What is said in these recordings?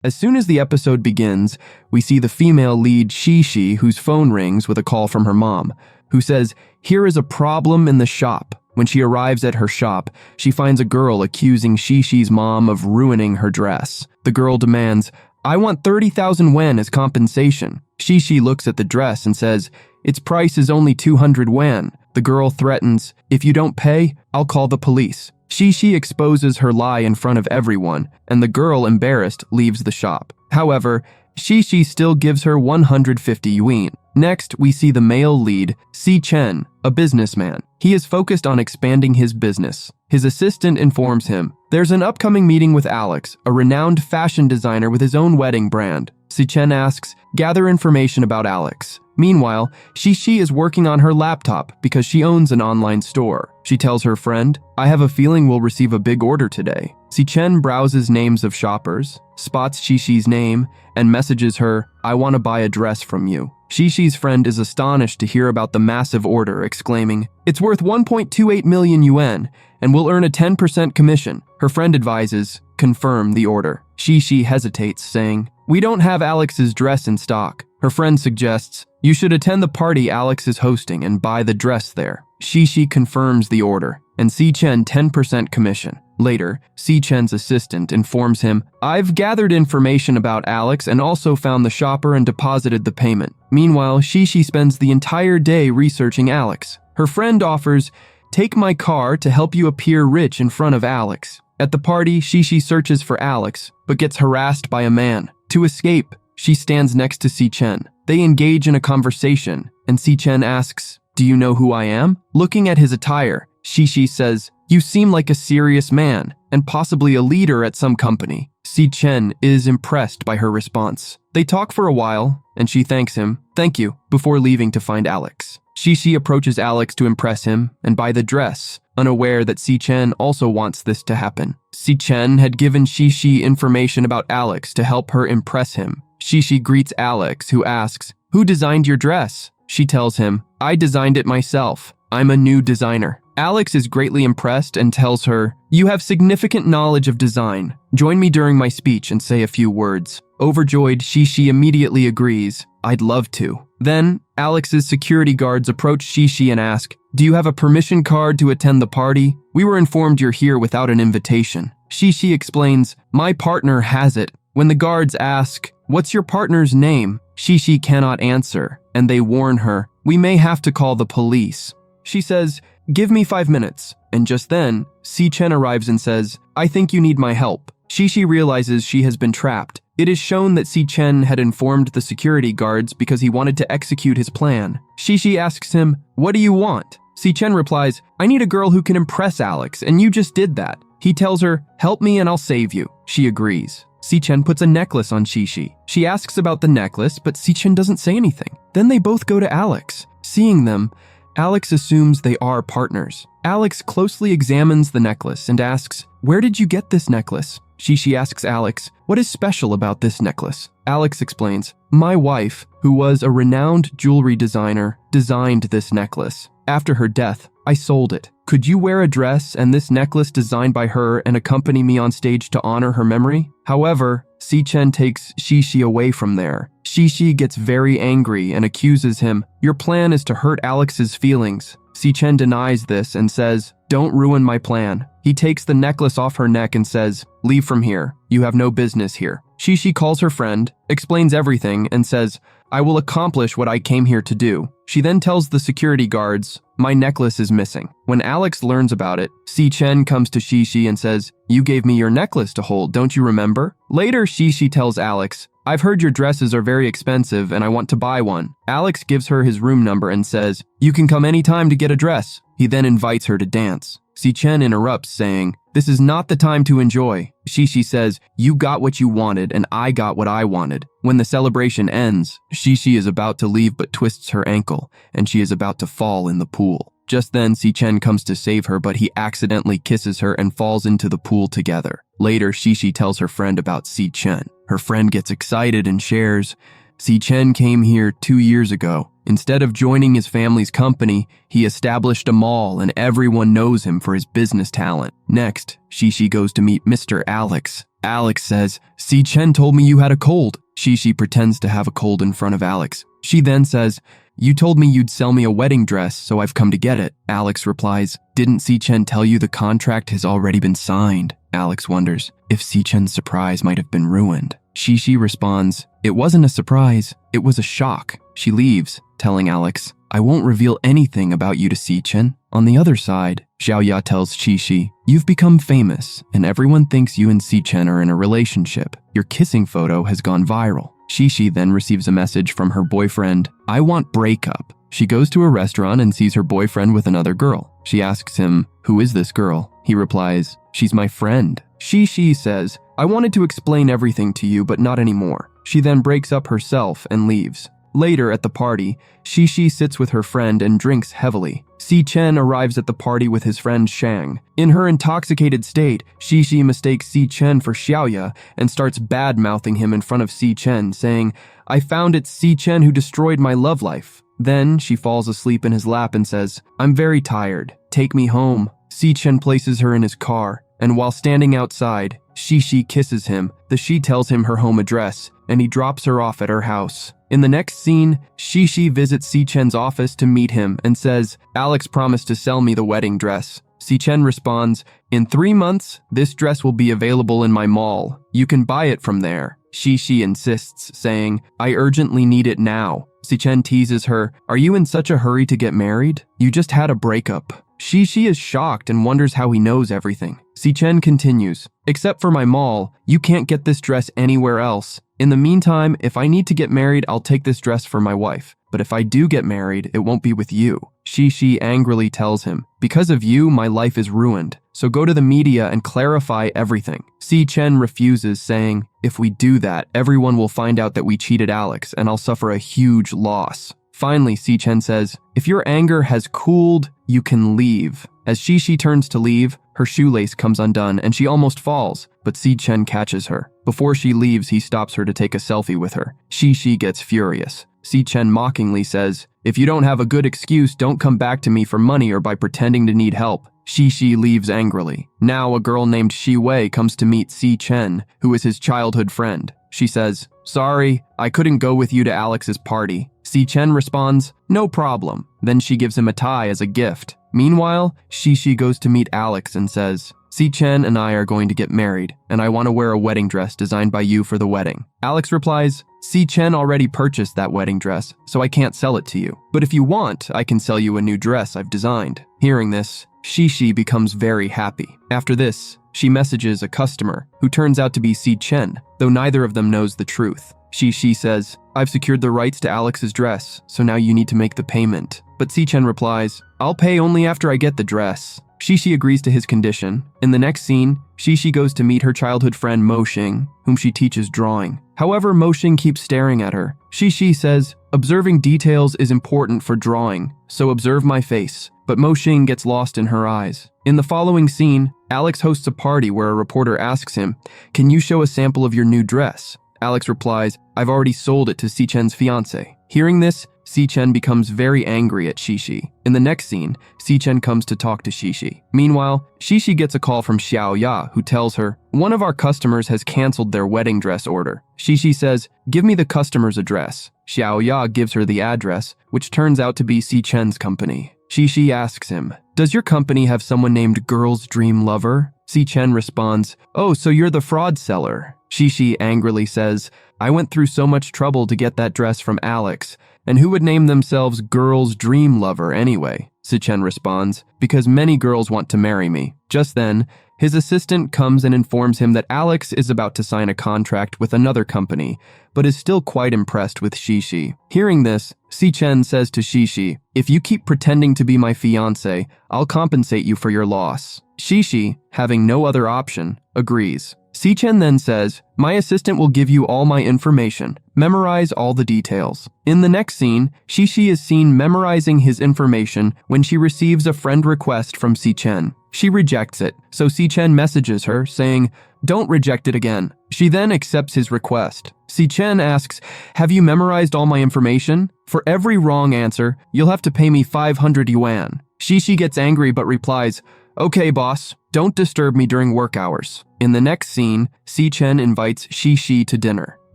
As soon as the episode begins, we see the female lead Shishi, whose phone rings with a call from her mom, who says, "Here is a problem in the shop." When she arrives at her shop, she finds a girl accusing Shishi's mom of ruining her dress. The girl demands, "I want 30,000 yen as compensation." Shishi looks at the dress and says, "Its price is only 200 yen. The girl threatens, "If you don't pay, I'll call the police." Shishi exposes her lie in front of everyone, and the girl, embarrassed, leaves the shop. However, Shishi still gives her 150 yuan. Next, we see the male lead, Si-chen, a businessman. He is focused on expanding his business. His assistant informs him, there's an upcoming meeting with Alex, a renowned fashion designer with his own wedding brand. Si-chen asks, gather information about Alex. Meanwhile, Shishi is working on her laptop because she owns an online store. She tells her friend, I have a feeling we'll receive a big order today. Si-chen browses names of shoppers, spots Shishi's name, and messages her, I want to buy a dress from you. Shishi's friend is astonished to hear about the massive order, exclaiming, it's worth 1.28 million yuan, and will earn a 10% commission. Her friend advises, confirm the order. Shishi hesitates, saying, we don't have Alex's dress in stock. Her friend suggests, you should attend the party Alex is hosting and buy the dress there. Shishi confirms the order, and Si-chen 10% commission. Later, Si-chen's assistant informs him, I've gathered information about Alex and also found the shopper and deposited the payment. Meanwhile, Shishi spends the entire day researching Alex. Her friend offers, take my car to help you appear rich in front of Alex. At the party, Shishi searches for Alex, but gets harassed by a man. To escape, she stands next to Si-chen. They engage in a conversation, and Si-chen asks, do you know who I am? Looking at his attire, Shishi says, you seem like a serious man, and possibly a leader at some company. Si-chen is impressed by her response. They talk for a while, and she thanks him, thank you, before leaving to find Alex. Shishi approaches Alex to impress him and buy the dress, unaware that Si-chen also wants this to happen. Si-chen had given Shishi information about Alex to help her impress him. Shishi greets Alex, who asks, who designed your dress? She tells him, I designed it myself. I'm a new designer. Alex is greatly impressed and tells her, you have significant knowledge of design. Join me during my speech and say a few words. Overjoyed, Shishi immediately agrees, I'd love to. Then, Alex's security guards approach Shishi and ask, do you have a permission card to attend the party? We were informed you're here without an invitation. Shishi explains, my partner has it. When the guards ask, what's your partner's name? Shishi cannot answer, and they warn her, we may have to call the police. She says, give me 5 minutes. And just then, Si-chen arrives and says, I think you need my help. Shishi realizes she has been trapped. It is shown that Si-chen had informed the security guards because he wanted to execute his plan. Shishi asks him, what do you want? Si-chen replies, I need a girl who can impress Alex, and you just did that. He tells her, help me and I'll save you. She agrees. Si-chen puts a necklace on Shishi. She asks about the necklace, but Si-chen doesn't say anything. Then they both go to Alex. Seeing them, Alex assumes they are partners. Alex closely examines the necklace and asks, where did you get this necklace? Shishi asks Alex, what is special about this necklace? Alex explains, my wife, who was a renowned jewelry designer, designed this necklace. After her death, I sold it. Could you wear a dress and this necklace designed by her and accompany me on stage to honor her memory? However, Si-chen takes Shishi away from there. Shishi gets very angry and accuses him, your plan is to hurt Alex's feelings. Si-chen denies this and says, don't ruin my plan. He takes the necklace off her neck and says, leave from here. You have no business here. Shishi calls her friend, explains everything, and says, I will accomplish what I came here to do. She then tells the security guards, my necklace is missing. When Alex learns about it, Si-chen comes to Shishi and says, you gave me your necklace to hold, don't you remember? Later, Shishi tells Alex, I've heard your dresses are very expensive and I want to buy one. Alex gives her his room number and says, you can come anytime to get a dress. He then invites her to dance. Si-chen interrupts, saying, this is not the time to enjoy. Shishi says, you got what you wanted and I got what I wanted. When the celebration ends, Shishi is about to leave but twists her ankle, and she is about to fall in the pool. Just then, Si-chen comes to save her, but he accidentally kisses her and falls into the pool together. Later, Shishi tells her friend about Si-chen. Her friend gets excited and shares, Si-chen came here 2 years ago. Instead of joining his family's company, he established a mall and everyone knows him for his business talent. Next, Shishi goes to meet Mr. Alex. Alex says, "Si Chen told me you had a cold." Shishi pretends to have a cold in front of Alex. She then says, "You told me you'd sell me a wedding dress, so I've come to get it." Alex replies, "Didn't Si Chen tell you the contract has already been signed?" Alex wonders if Si Chen's surprise might have been ruined. Shishi responds, "It wasn't a surprise, it was a shock." She leaves, telling Alex, "I won't reveal anything about you to Si Chen." On the other side, Xiaoya tells Shishi, "You've become famous, and everyone thinks you and Si Chen are in a relationship. Your kissing photo has gone viral." Shishi then receives a message from her boyfriend, "I want breakup." She goes to a restaurant and sees her boyfriend with another girl. She asks him, "Who is this girl?" He replies, "She's my friend." Shishi says, "I wanted to explain everything to you, but not anymore." She then breaks up herself and leaves. Later at the party, Shishi sits with her friend and drinks heavily. Si Chen arrives at the party with his friend Shang. In her intoxicated state, Shishi mistakes Si Chen for Xiaoya and starts bad-mouthing him in front of Si Chen, saying, "I found it's Si Chen who destroyed my love life." Then she falls asleep in his lap and says, "I'm very tired. Take me home." Si Chen places her in his car, and while standing outside, Shishi kisses him. She tells him her home address, and he drops her off at her house. In the next scene, Shishi visits Si Chen's office to meet him and says, "Alex promised to sell me the wedding dress." Si Chen responds, "In 3 months, this dress will be available in my mall. You can buy it from there." Shishi insists, saying, "I urgently need it now." Si Chen teases her, "Are you in such a hurry to get married? You just had a breakup." Shishi is shocked and wonders how he knows everything. Si Chen continues, "Except for my mall, you can't get this dress anywhere else. In the meantime, if I need to get married, I'll take this dress for my wife. But if I do get married, it won't be with you." Shishi angrily tells him, "Because of you, my life is ruined. So go to the media and clarify everything." Si Chen refuses, saying, "If we do that, everyone will find out that we cheated Alex, and I'll suffer a huge loss." Finally, Si Chen says, "If your anger has cooled, you can leave." As Shishi turns to leave, her shoelace comes undone and she almost falls, but Si Chen catches her. Before she leaves, he stops her to take a selfie with her. Shishi gets furious. Si Chen mockingly says, "If you don't have a good excuse, don't come back to me for money or by pretending to need help." Shishi leaves angrily. Now a girl named Shu Way comes to meet Si Chen, who is his childhood friend. She says, "Sorry, I couldn't go with you to Alex's party." Si Chen responds, "No problem." Then she gives him a tie as a gift. Meanwhile, Shishi goes to meet Alex and says, "Si Chen and I are going to get married, and I want to wear a wedding dress designed by you for the wedding." Alex replies, "Si Chen already purchased that wedding dress, so I can't sell it to you. But if you want, I can sell you a new dress I've designed." Hearing this, Shishi becomes very happy. After this, she messages a customer, who turns out to be Si Chen, though neither of them knows the truth. Shishi says, "I've secured the rights to Alex's dress, so now you need to make the payment." But Si Chen replies, "I'll pay only after I get the dress." Shishi agrees to his condition. In the next scene, Shishi goes to meet her childhood friend Mo Xing, whom she teaches drawing. However, Mo Xing keeps staring at her. Shishi says, "Observing details is important for drawing, so observe my face." But Mo Xing gets lost in her eyes. In the following scene, Alex hosts a party where a reporter asks him, "Can you show a sample of your new dress?" Alex replies, "I've already sold it to Si Chen's fiancé." Hearing this, Si Chen becomes very angry at Shishi. In the next scene, Si Chen comes to talk to Shishi. Meanwhile, Shishi gets a call from Xiaoya, who tells her, "One of our customers has canceled their wedding dress order." Shishi says, "Give me the customer's address." Xiaoya gives her the address, which turns out to be Si Chen's company. Shishi asks him, "Does your company have someone named Girl's Dream Lover?" Si Chen responds, "Oh, so you're the fraud seller." Shishi angrily says, "I went through so much trouble to get that dress from Alex, and who would name themselves Girl's Dream Lover anyway?" Si Chen responds, "Because many girls want to marry me." Just then, his assistant comes and informs him that Alex is about to sign a contract with another company, but is still quite impressed with Shishi. Hearing this, Si Chen says to Shishi, "If you keep pretending to be my fiancé, I'll compensate you for your loss." Shishi, having no other option, agrees. Si Chen then says, "My assistant will give you all my information. Memorize all the details." In the next scene, Shishi is seen memorizing his information when she receives a friend request from Si Chen. She rejects it, so Si Chen messages her, saying, "Don't reject it again." She then accepts his request. Si Chen asks, "Have you memorized all my information? For every wrong answer, you'll have to pay me 500 yuan. Shishi gets angry but replies, Okay, boss, don't disturb me during work hours. In the next scene, Si-chen invites Shi-shi to dinner.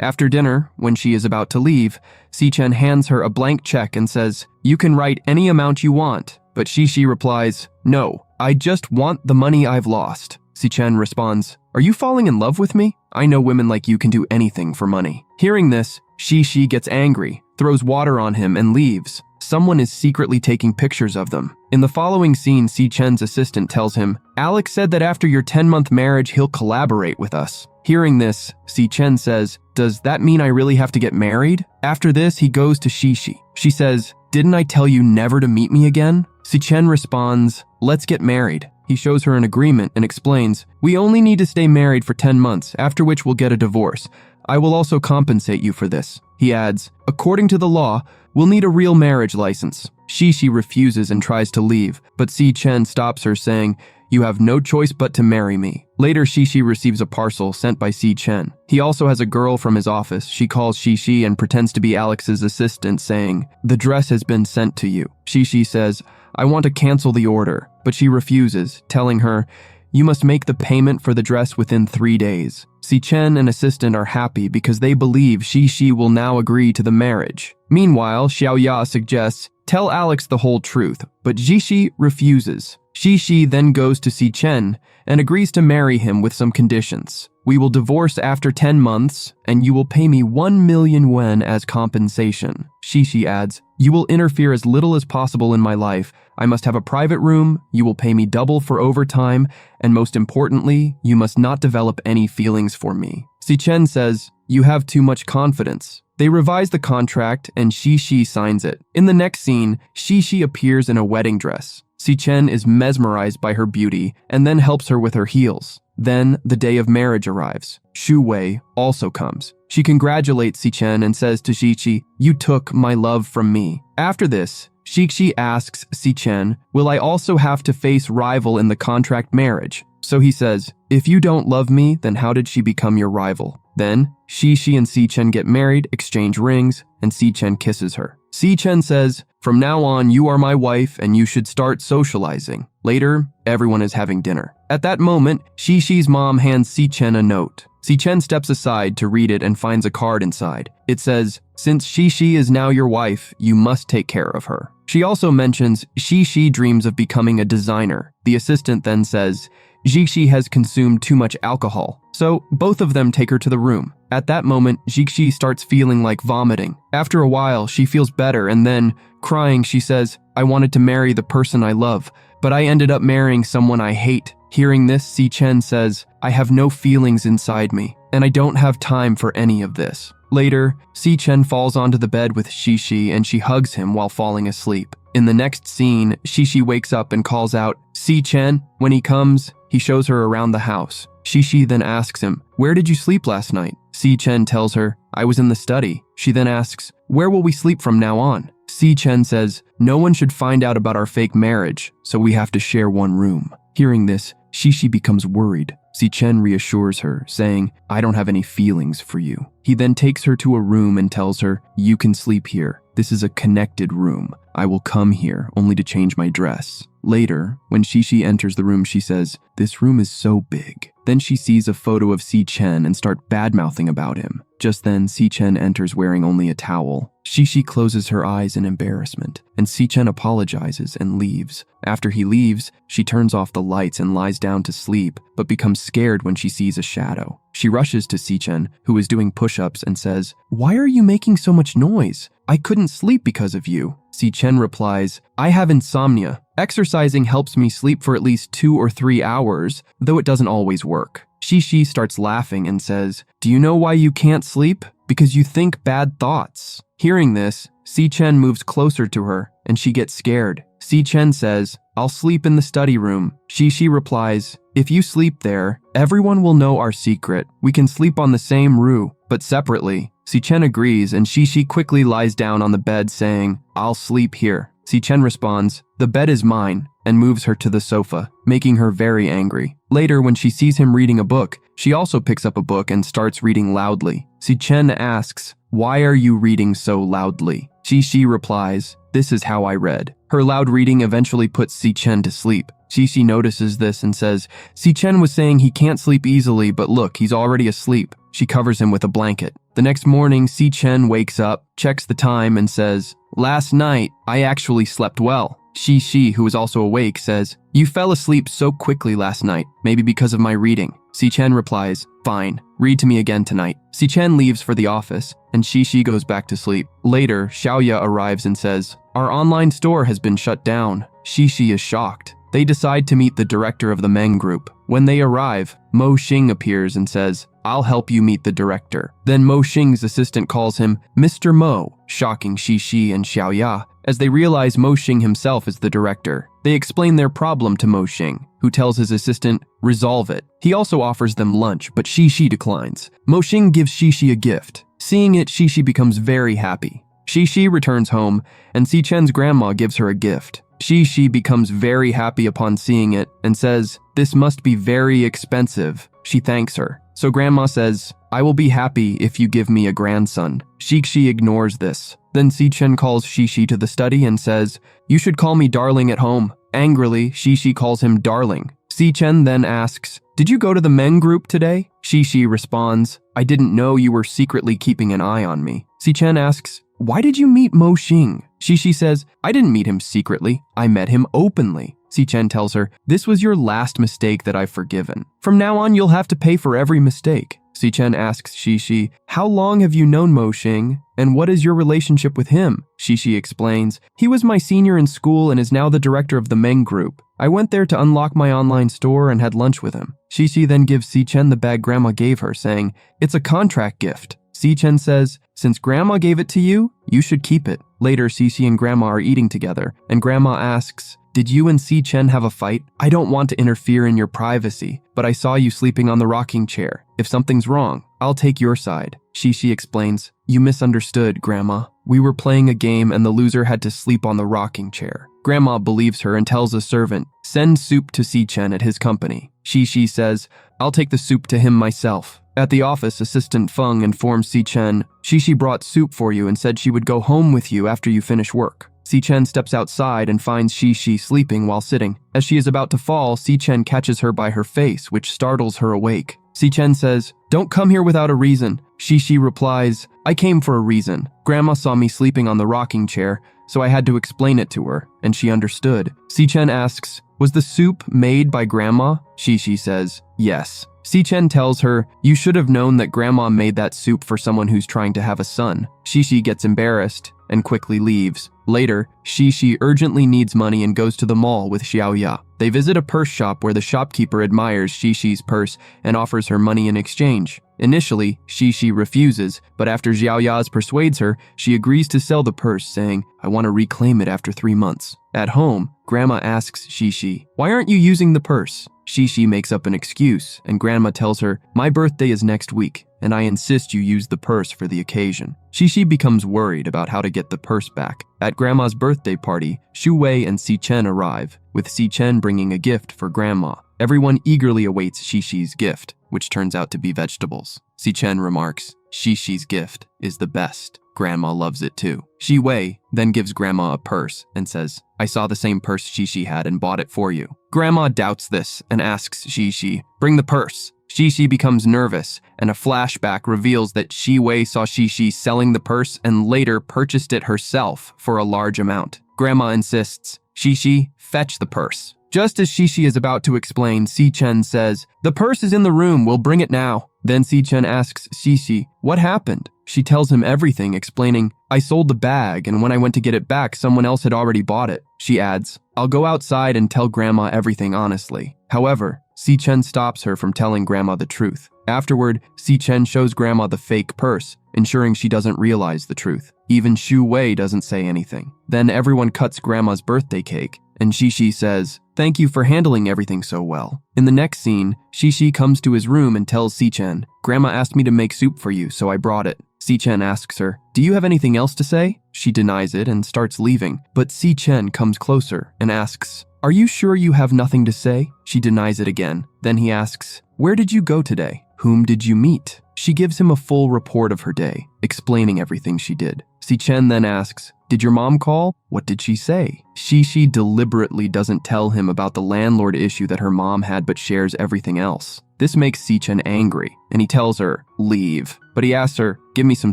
After dinner, when she is about to leave, Si-chen hands her a blank check and says, "You can write any amount you want." But Shi-shi replies, "No, I just want the money I've lost." Si-chen responds, "Are you falling in love with me? I know women like you can do anything for money." Hearing this, Shi-shi gets angry, throws water on him, and leaves. Someone is secretly taking pictures of them. In the following scene, Si-chen's assistant tells him, "Alex said that after your 10-month marriage, he'll collaborate with us." Hearing this, Si-chen says, "Does that mean I really have to get married?" After this, he goes to Shi-shi. She says, "Didn't I tell you never to meet me again?" Si-chen responds, "Let's get married." He shows her an agreement and explains, "We only need to stay married for 10 months, after which we'll get a divorce. I will also compensate you for this." He adds, "According to the law, we'll need a real marriage license." Shi-shi refuses and tries to leave, but Si-chen stops her, saying, "You have no choice but to marry me." Later, Shi-shi receives a parcel sent by Si-chen. He also has a girl from his office. She calls Shi-shi and pretends to be Alex's assistant, saying, "The dress has been sent to you." Shi-shi says, "I want to cancel the order," but she refuses, telling her, "You must make the payment for the dress within 3 days." Si-chen and assistant are happy because they believe Shi-shi will now agree to the marriage. Meanwhile, Xiaoya suggests, "Tell Alex the whole truth," but Shi-shi refuses. Shi-shi then goes to Si-chen and agrees to marry him with some conditions. "We will divorce after 10 months, and you will pay me 1 million yuan as compensation." Shi-shi adds, "You will interfere as little as possible in my life. I must have a private room, you will pay me double for overtime, and most importantly, you must not develop any feelings for me." Si-chen says, "You have too much confidence." They revise the contract and Shi-shi signs it. In the next scene, Shi-shi appears in a wedding dress. Si-chen is mesmerized by her beauty and then helps her with her heels. Then, the day of marriage arrives. Shu Way also comes. She congratulates Si-chen and says to Shi-shi, "You took my love from me." After this, Shi-shi asks Si-chen, "Will I also have to face rival in the contract marriage?" So he says, "If you don't love me, then how did she become your rival?" Then, Shi-shi and Si-chen get married, exchange rings, and Si-chen kisses her. Si-chen says, "From now on, you are my wife and you should start socializing." Later, everyone is having dinner. At that moment, Shi-shi's mom hands Si-chen a note. Si-chen steps aside to read it and finds a card inside. It says, "Since Shi-shi is now your wife, you must take care of her." She also mentions Shi-shi dreams of becoming a designer. The assistant then says, "Shi-shi has consumed too much alcohol." So both of them take her to the room. At that moment, Shi-shi starts feeling like vomiting. After a while, she feels better and then, crying, she says, "I wanted to marry the person I love, but I ended up marrying someone I hate." Hearing this, Si-chen says, "I have no feelings inside me, and I don't have time for any of this." Later, Si-chen falls onto the bed with Shi-shi and she hugs him while falling asleep. In the next scene, Shi-shi wakes up and calls out, "Si-chen." When he comes, he shows her around the house. Shi-shi then asks him, "Where did you sleep last night?" Si-chen tells her, "I was in the study." She then asks, "Where will we sleep from now on?" Si-chen says, "No one should find out about our fake marriage, so we have to share one room." Hearing this, Shi-shi becomes worried. Si-chen reassures her, saying, "I don't have any feelings for you." He then takes her to a room and tells her, "You can sleep here. This is a connected room. I will come here only to change my dress." Later, when Shi-shi enters the room, she says, "This room is so big." Then she sees a photo of Si-chen and starts bad-mouthing about him. Just then, Si-chen enters wearing only a towel. Shi-shi closes her eyes in embarrassment, and Si-chen apologizes and leaves. After he leaves, she turns off the lights and lies down to sleep, but becomes scared when she sees a shadow. She rushes to Si-chen, who is doing push-ups, and says, "Why are you making so much noise? I couldn't sleep because of you." Si-chen replies, "I have insomnia. Exercising helps me sleep for at least 2 or 3 hours, though it doesn't always work." Shi-shi starts laughing and says, "Do you know why you can't sleep? Because you think bad thoughts." Hearing this, Si-chen moves closer to her, and she gets scared. Si-chen says, "I'll sleep in the study room." Shi-shi replies, "If you sleep there, everyone will know our secret. We can sleep on the same room, but separately." Si-chen agrees, and Shi-shi quickly lies down on the bed, saying, "I'll sleep here." Si-chen responds, "The bed is mine," and moves her to the sofa, making her very angry. Later, when she sees him reading a book, she also picks up a book and starts reading loudly. Si-chen asks, "Why are you reading so loudly?" Shi-shi replies, "This is how I read." Her loud reading eventually puts Si-chen to sleep. Xi notices this and says, Si-chen was saying he can't sleep easily, but look, he's already asleep. She covers him with a blanket. The next morning, Si-chen wakes up, checks the time, and says, last night, I actually slept well. Xi, who is also awake, says, you fell asleep so quickly last night, maybe because of my reading. Si-chen replies, fine, read to me again tonight. Si-chen leaves for the office, and Xi goes back to sleep. Later, Xiaoya arrives and says, our online store has been shut down. Xi is shocked. They decide to meet the director of the Meng group. When they arrive, Mo Xing appears and says, I'll help you meet the director. Then Mo Xing's assistant calls him Mr. Mo, shocking Xi and Xiaoya, as they realize Mo Xing himself is the director. They explain their problem to Mo Xing, who tells his assistant, resolve it. He also offers them lunch, but Xi declines. Mo Xing gives Xi a gift. Seeing it, Xi becomes very happy. Xi returns home, and Si-chen's grandma gives her a gift. Xi becomes very happy upon seeing it and says, this must be very expensive. She thanks her. So grandma says, I will be happy if you give me a grandson. Xi ignores this. Then Si-chen calls Xi to the study and says, you should call me darling at home. Angrily, Xi calls him darling. Si-chen then asks, did you go to the Meng group today? Xi responds, I didn't know you were secretly keeping an eye on me. Si-chen asks, why did you meet Mo Xing? Xi says, I didn't meet him secretly. I met him openly. Si-chen tells her, this was your last mistake that I've forgiven. From now on, you'll have to pay for every mistake. Si-chen asks Xi, how long have you known Mo Xing? And what is your relationship with him? Xi explains, he was my senior in school and is now the director of the Meng group. I went there to unlock my online store and had lunch with him. Xi then gives Si-chen the bag grandma gave her, saying, it's a contract gift. Si-chen says, since grandma gave it to you, you should keep it. Later, Si and grandma are eating together, and grandma asks, did you and Si-chen have a fight? I don't want to interfere in your privacy, but I saw you sleeping on the rocking chair. If something's wrong, I'll take your side. Xi explains, you misunderstood, grandma. We were playing a game and the loser had to sleep on the rocking chair. Grandma believes her and tells a servant, send soup to Si-chen at his company. Xi says, I'll take the soup to him myself. At the office, Assistant Feng informs Si-chen, Xi brought soup for you and said she would go home with you after you finish work. Si-chen steps outside and finds Xi sleeping while sitting. As she is about to fall, Si-chen catches her by her face, which startles her awake. Si-chen says, don't come here without a reason. Xi replies, I came for a reason. Grandma saw me sleeping on the rocking chair, so I had to explain it to her, and she understood. Si-chen asks, was the soup made by grandma? Xi says, yes. Si-chen tells her, you should have known that grandma made that soup for someone who's trying to have a son. Xi gets embarrassed and quickly leaves. Later, Xi urgently needs money and goes to the mall with Xiaoya. They visit a purse shop where the shopkeeper admires Xi's purse and offers her money in exchange. Initially, Xi refuses, but after Xiaoya persuades her, she agrees to sell the purse, saying, I want to reclaim it after 3 months. At home, grandma asks Xi, why aren't you using the purse? Xi makes up an excuse, and grandma tells her, my birthday is next week, and I insist you use the purse for the occasion. Xi becomes worried about how to get the purse back. At grandma's birthday party, Shu Way and Si-chen arrive, with Si-chen bringing a gift for grandma. Everyone eagerly awaits Xi's gift, which turns out to be vegetables. Si-chen remarks, Xi's gift is the best. Grandma loves it too. Shu Way then gives grandma a purse and says, I saw the same purse Xi had and bought it for you. Grandma doubts this and asks Xi, bring the purse. Xi becomes nervous, and a flashback reveals that Shu Way saw Xi selling the purse and later purchased it herself for a large amount. Grandma insists, Xi, fetch the purse. Just as Xi is about to explain, Si-chen says, the purse is in the room, we'll bring it now. Then Si-chen asks Xi, what happened? She tells him everything, explaining, I sold the bag, and when I went to get it back, someone else had already bought it. She adds, I'll go outside and tell grandma everything honestly. However, Si-chen stops her from telling grandma the truth. Afterward, Si-chen shows grandma the fake purse, ensuring she doesn't realize the truth. Even Shu Way doesn't say anything. Then everyone cuts grandma's birthday cake, and Xi says, thank you for handling everything so well. In the next scene, Xi comes to his room and tells Si-chen, grandma asked me to make soup for you, so I brought it. Si-chen asks her, do you have anything else to say? She denies it and starts leaving, but Si-chen comes closer and asks, are you sure you have nothing to say? She denies it again. Then he asks, where did you go today? Whom did you meet? She gives him a full report of her day, explaining everything she did. Si-chen then asks, Did your mom call? What did she say? Shi deliberately doesn't tell him about the landlord issue that her mom had but shares everything else. This makes Si-chen angry, and he tells her, leave. But he asks her, give me some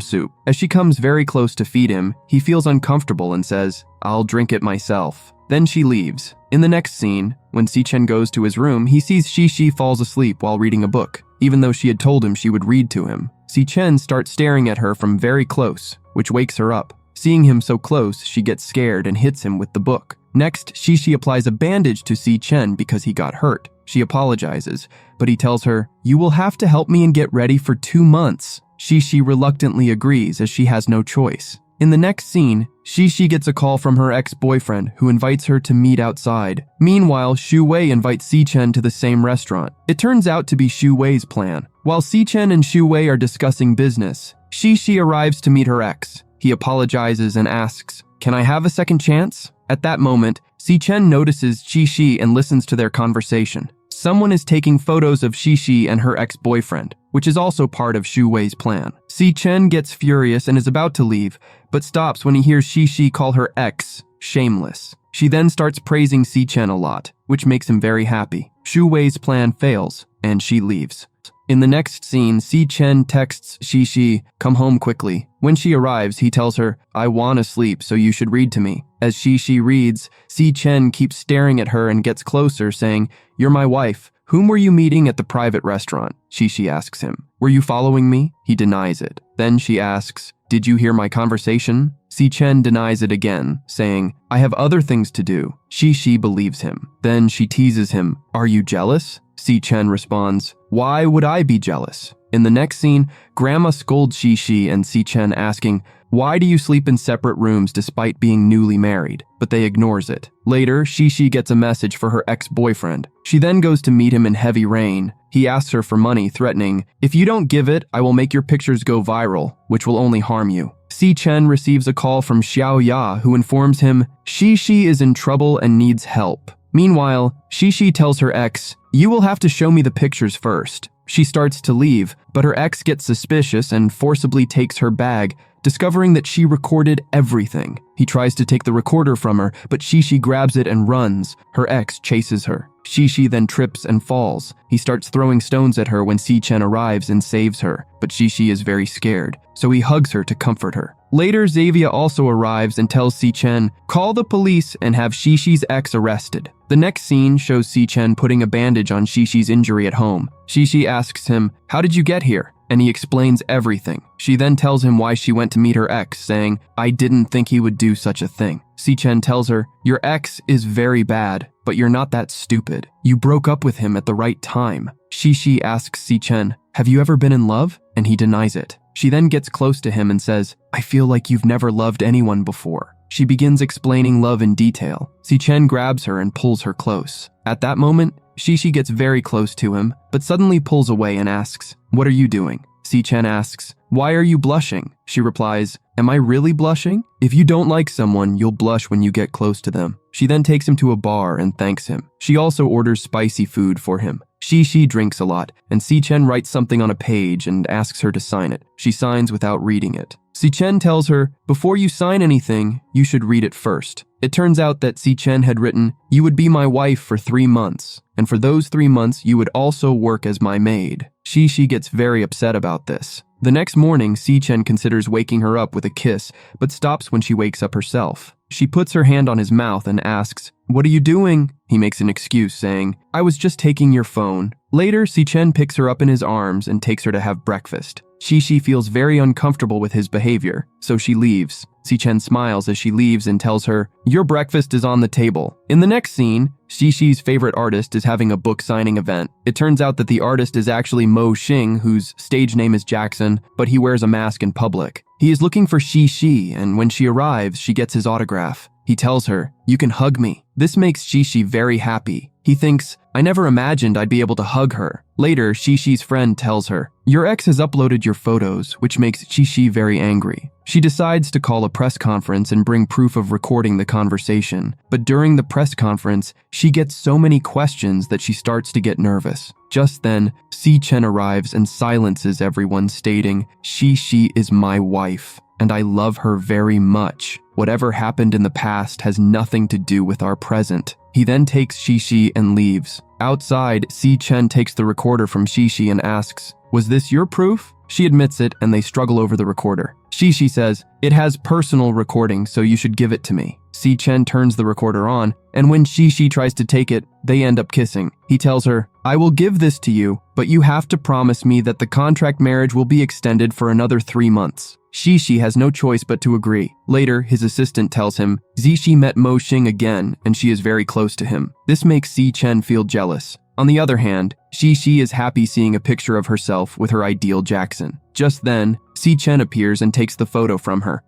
soup. As she comes very close to feed him, he feels uncomfortable and says, I'll drink it myself. Then she leaves. In the next scene, when Si-chen goes to his room, he sees Shi falls asleep while reading a book, even though she had told him she would read to him. Si-chen starts staring at her from very close, which wakes her up. Seeing him so close, she gets scared and hits him with the book. Next, Shi applies a bandage to Si-chen because he got hurt. She apologizes, but he tells her, you will have to help me and get ready for 2 months. Shi reluctantly agrees as she has no choice. In the next scene, Shi gets a call from her ex-boyfriend who invites her to meet outside. Meanwhile, Shu Way invites Si-chen to the same restaurant. It turns out to be Shu Way's plan. While Si-chen and Shu Way are discussing business, Shi arrives to meet her ex. He apologizes and asks, can I have a second chance? At that moment, Si-chen notices Shi and listens to their conversation. Someone is taking photos of Shi and her ex-boyfriend, which is also part of Shu Wei's plan. Si-chen gets furious and is about to leave, but stops when he hears Shi call her ex shameless. She then starts praising Si-chen a lot, which makes him very happy. Shu Wei's plan fails, and she leaves. In the next scene, Si-chen texts Shi, come home quickly. When she arrives, he tells her, I want to sleep, so you should read to me. As Shi reads, Si-chen keeps staring at her and gets closer, saying, you're my wife. Whom were you meeting at the private restaurant? Shi asks him. Were you following me? He denies it. Then she asks, did you hear my conversation? Si-chen denies it again, saying, I have other things to do. Shi believes him. Then she teases him, are you jealous? Si-chen responds, why would I be jealous? In the next scene, Grandma scolds Shi and Si-chen asking, why do you sleep in separate rooms despite being newly married? But they ignores it. Later, Shi gets a message for her ex-boyfriend. She then goes to meet him in heavy rain. He asks her for money, threatening, if you don't give it, I will make your pictures go viral, which will only harm you. Si-chen receives a call from Xiao Ya, who informs him, Shi is in trouble and needs help. Meanwhile, Shi tells her ex, you will have to show me the pictures first. She starts to leave, but her ex gets suspicious and forcibly takes her bag, discovering that she recorded everything. He tries to take the recorder from her, but Shi grabs it and runs. Her ex chases her. Shi then trips and falls. He starts throwing stones at her when Si-chen arrives and saves her, but Shi is very scared, so he hugs her to comfort her. Later, Xavier also arrives and tells Si-chen, call the police and have Shi's ex arrested. The next scene shows Si-chen putting a bandage on Shi's injury at home. Shi asks him, how did you get here? And he explains everything. She then tells him why she went to meet her ex, saying, I didn't think he would do such a thing. Si-chen tells her, your ex is very bad, but you're not that stupid. You broke up with him at the right time. Shi asks Si-chen, have you ever been in love? And he denies it. She then gets close to him and says, I feel like you've never loved anyone before. She begins explaining love in detail. Si-chen grabs her and pulls her close. At that moment, Shi gets very close to him, but suddenly pulls away and asks, what are you doing? Si-chen asks, why are you blushing? She replies, am I really blushing? If you don't like someone, you'll blush when you get close to them. She then takes him to a bar and thanks him. She also orders spicy food for him. Shi drinks a lot, and Si-chen writes something on a page and asks her to sign it. She signs without reading it. Si-chen tells her, before you sign anything, you should read it first. It turns out that Si-chen had written, you would be my wife for 3 months, and for those 3 months you would also work as my maid. Shi gets very upset about this. The next morning, Si-chen considers waking her up with a kiss, but stops when she wakes up herself. She puts her hand on his mouth and asks, what are you doing? He makes an excuse, saying, I was just taking your phone. Later, Si-chen picks her up in his arms and takes her to have breakfast. Shi feels very uncomfortable with his behavior, so she leaves. Si-chen smiles as she leaves and tells her, your breakfast is on the table. In the next scene, Shi's favorite artist is having a book signing event. It turns out that the artist is actually Mo Xing, whose stage name is Jackson, but he wears a mask in public. He is looking for Shi, and when she arrives, she gets his autograph. He tells her, you can hug me. This makes Shi very happy. He thinks, I never imagined I'd be able to hug her. Later, Shi's friend tells her, Your ex has uploaded your photos, which makes Shi very angry. She decides to call a press conference and bring proof of recording the conversation. But during the press conference, she gets so many questions that she starts to get nervous. Just then, Si-Chen arrives and silences everyone, stating, Shi is my wife, and I love her very much. Whatever happened in the past has nothing to do with our present. He then takes Shi and leaves. Outside, Si-Chen takes the recorder from Shi and asks, was this your proof? She admits it, and they struggle over the recorder. Shi says, it has personal recording, so you should give it to me. Si-Chen turns the recorder on, and when Shi tries to take it, they end up kissing. He tells her, I will give this to you, but you have to promise me that the contract marriage will be extended for another 3 months. Shi has no choice but to agree. Later, his assistant tells him, Zishi met Mo Xing again, and she is very close to him. This makes Si-Chen feel jealous. On the other hand, Shi is happy seeing a picture of herself with her ideal Jackson. Just then, Si-Chen appears and takes the photo from her.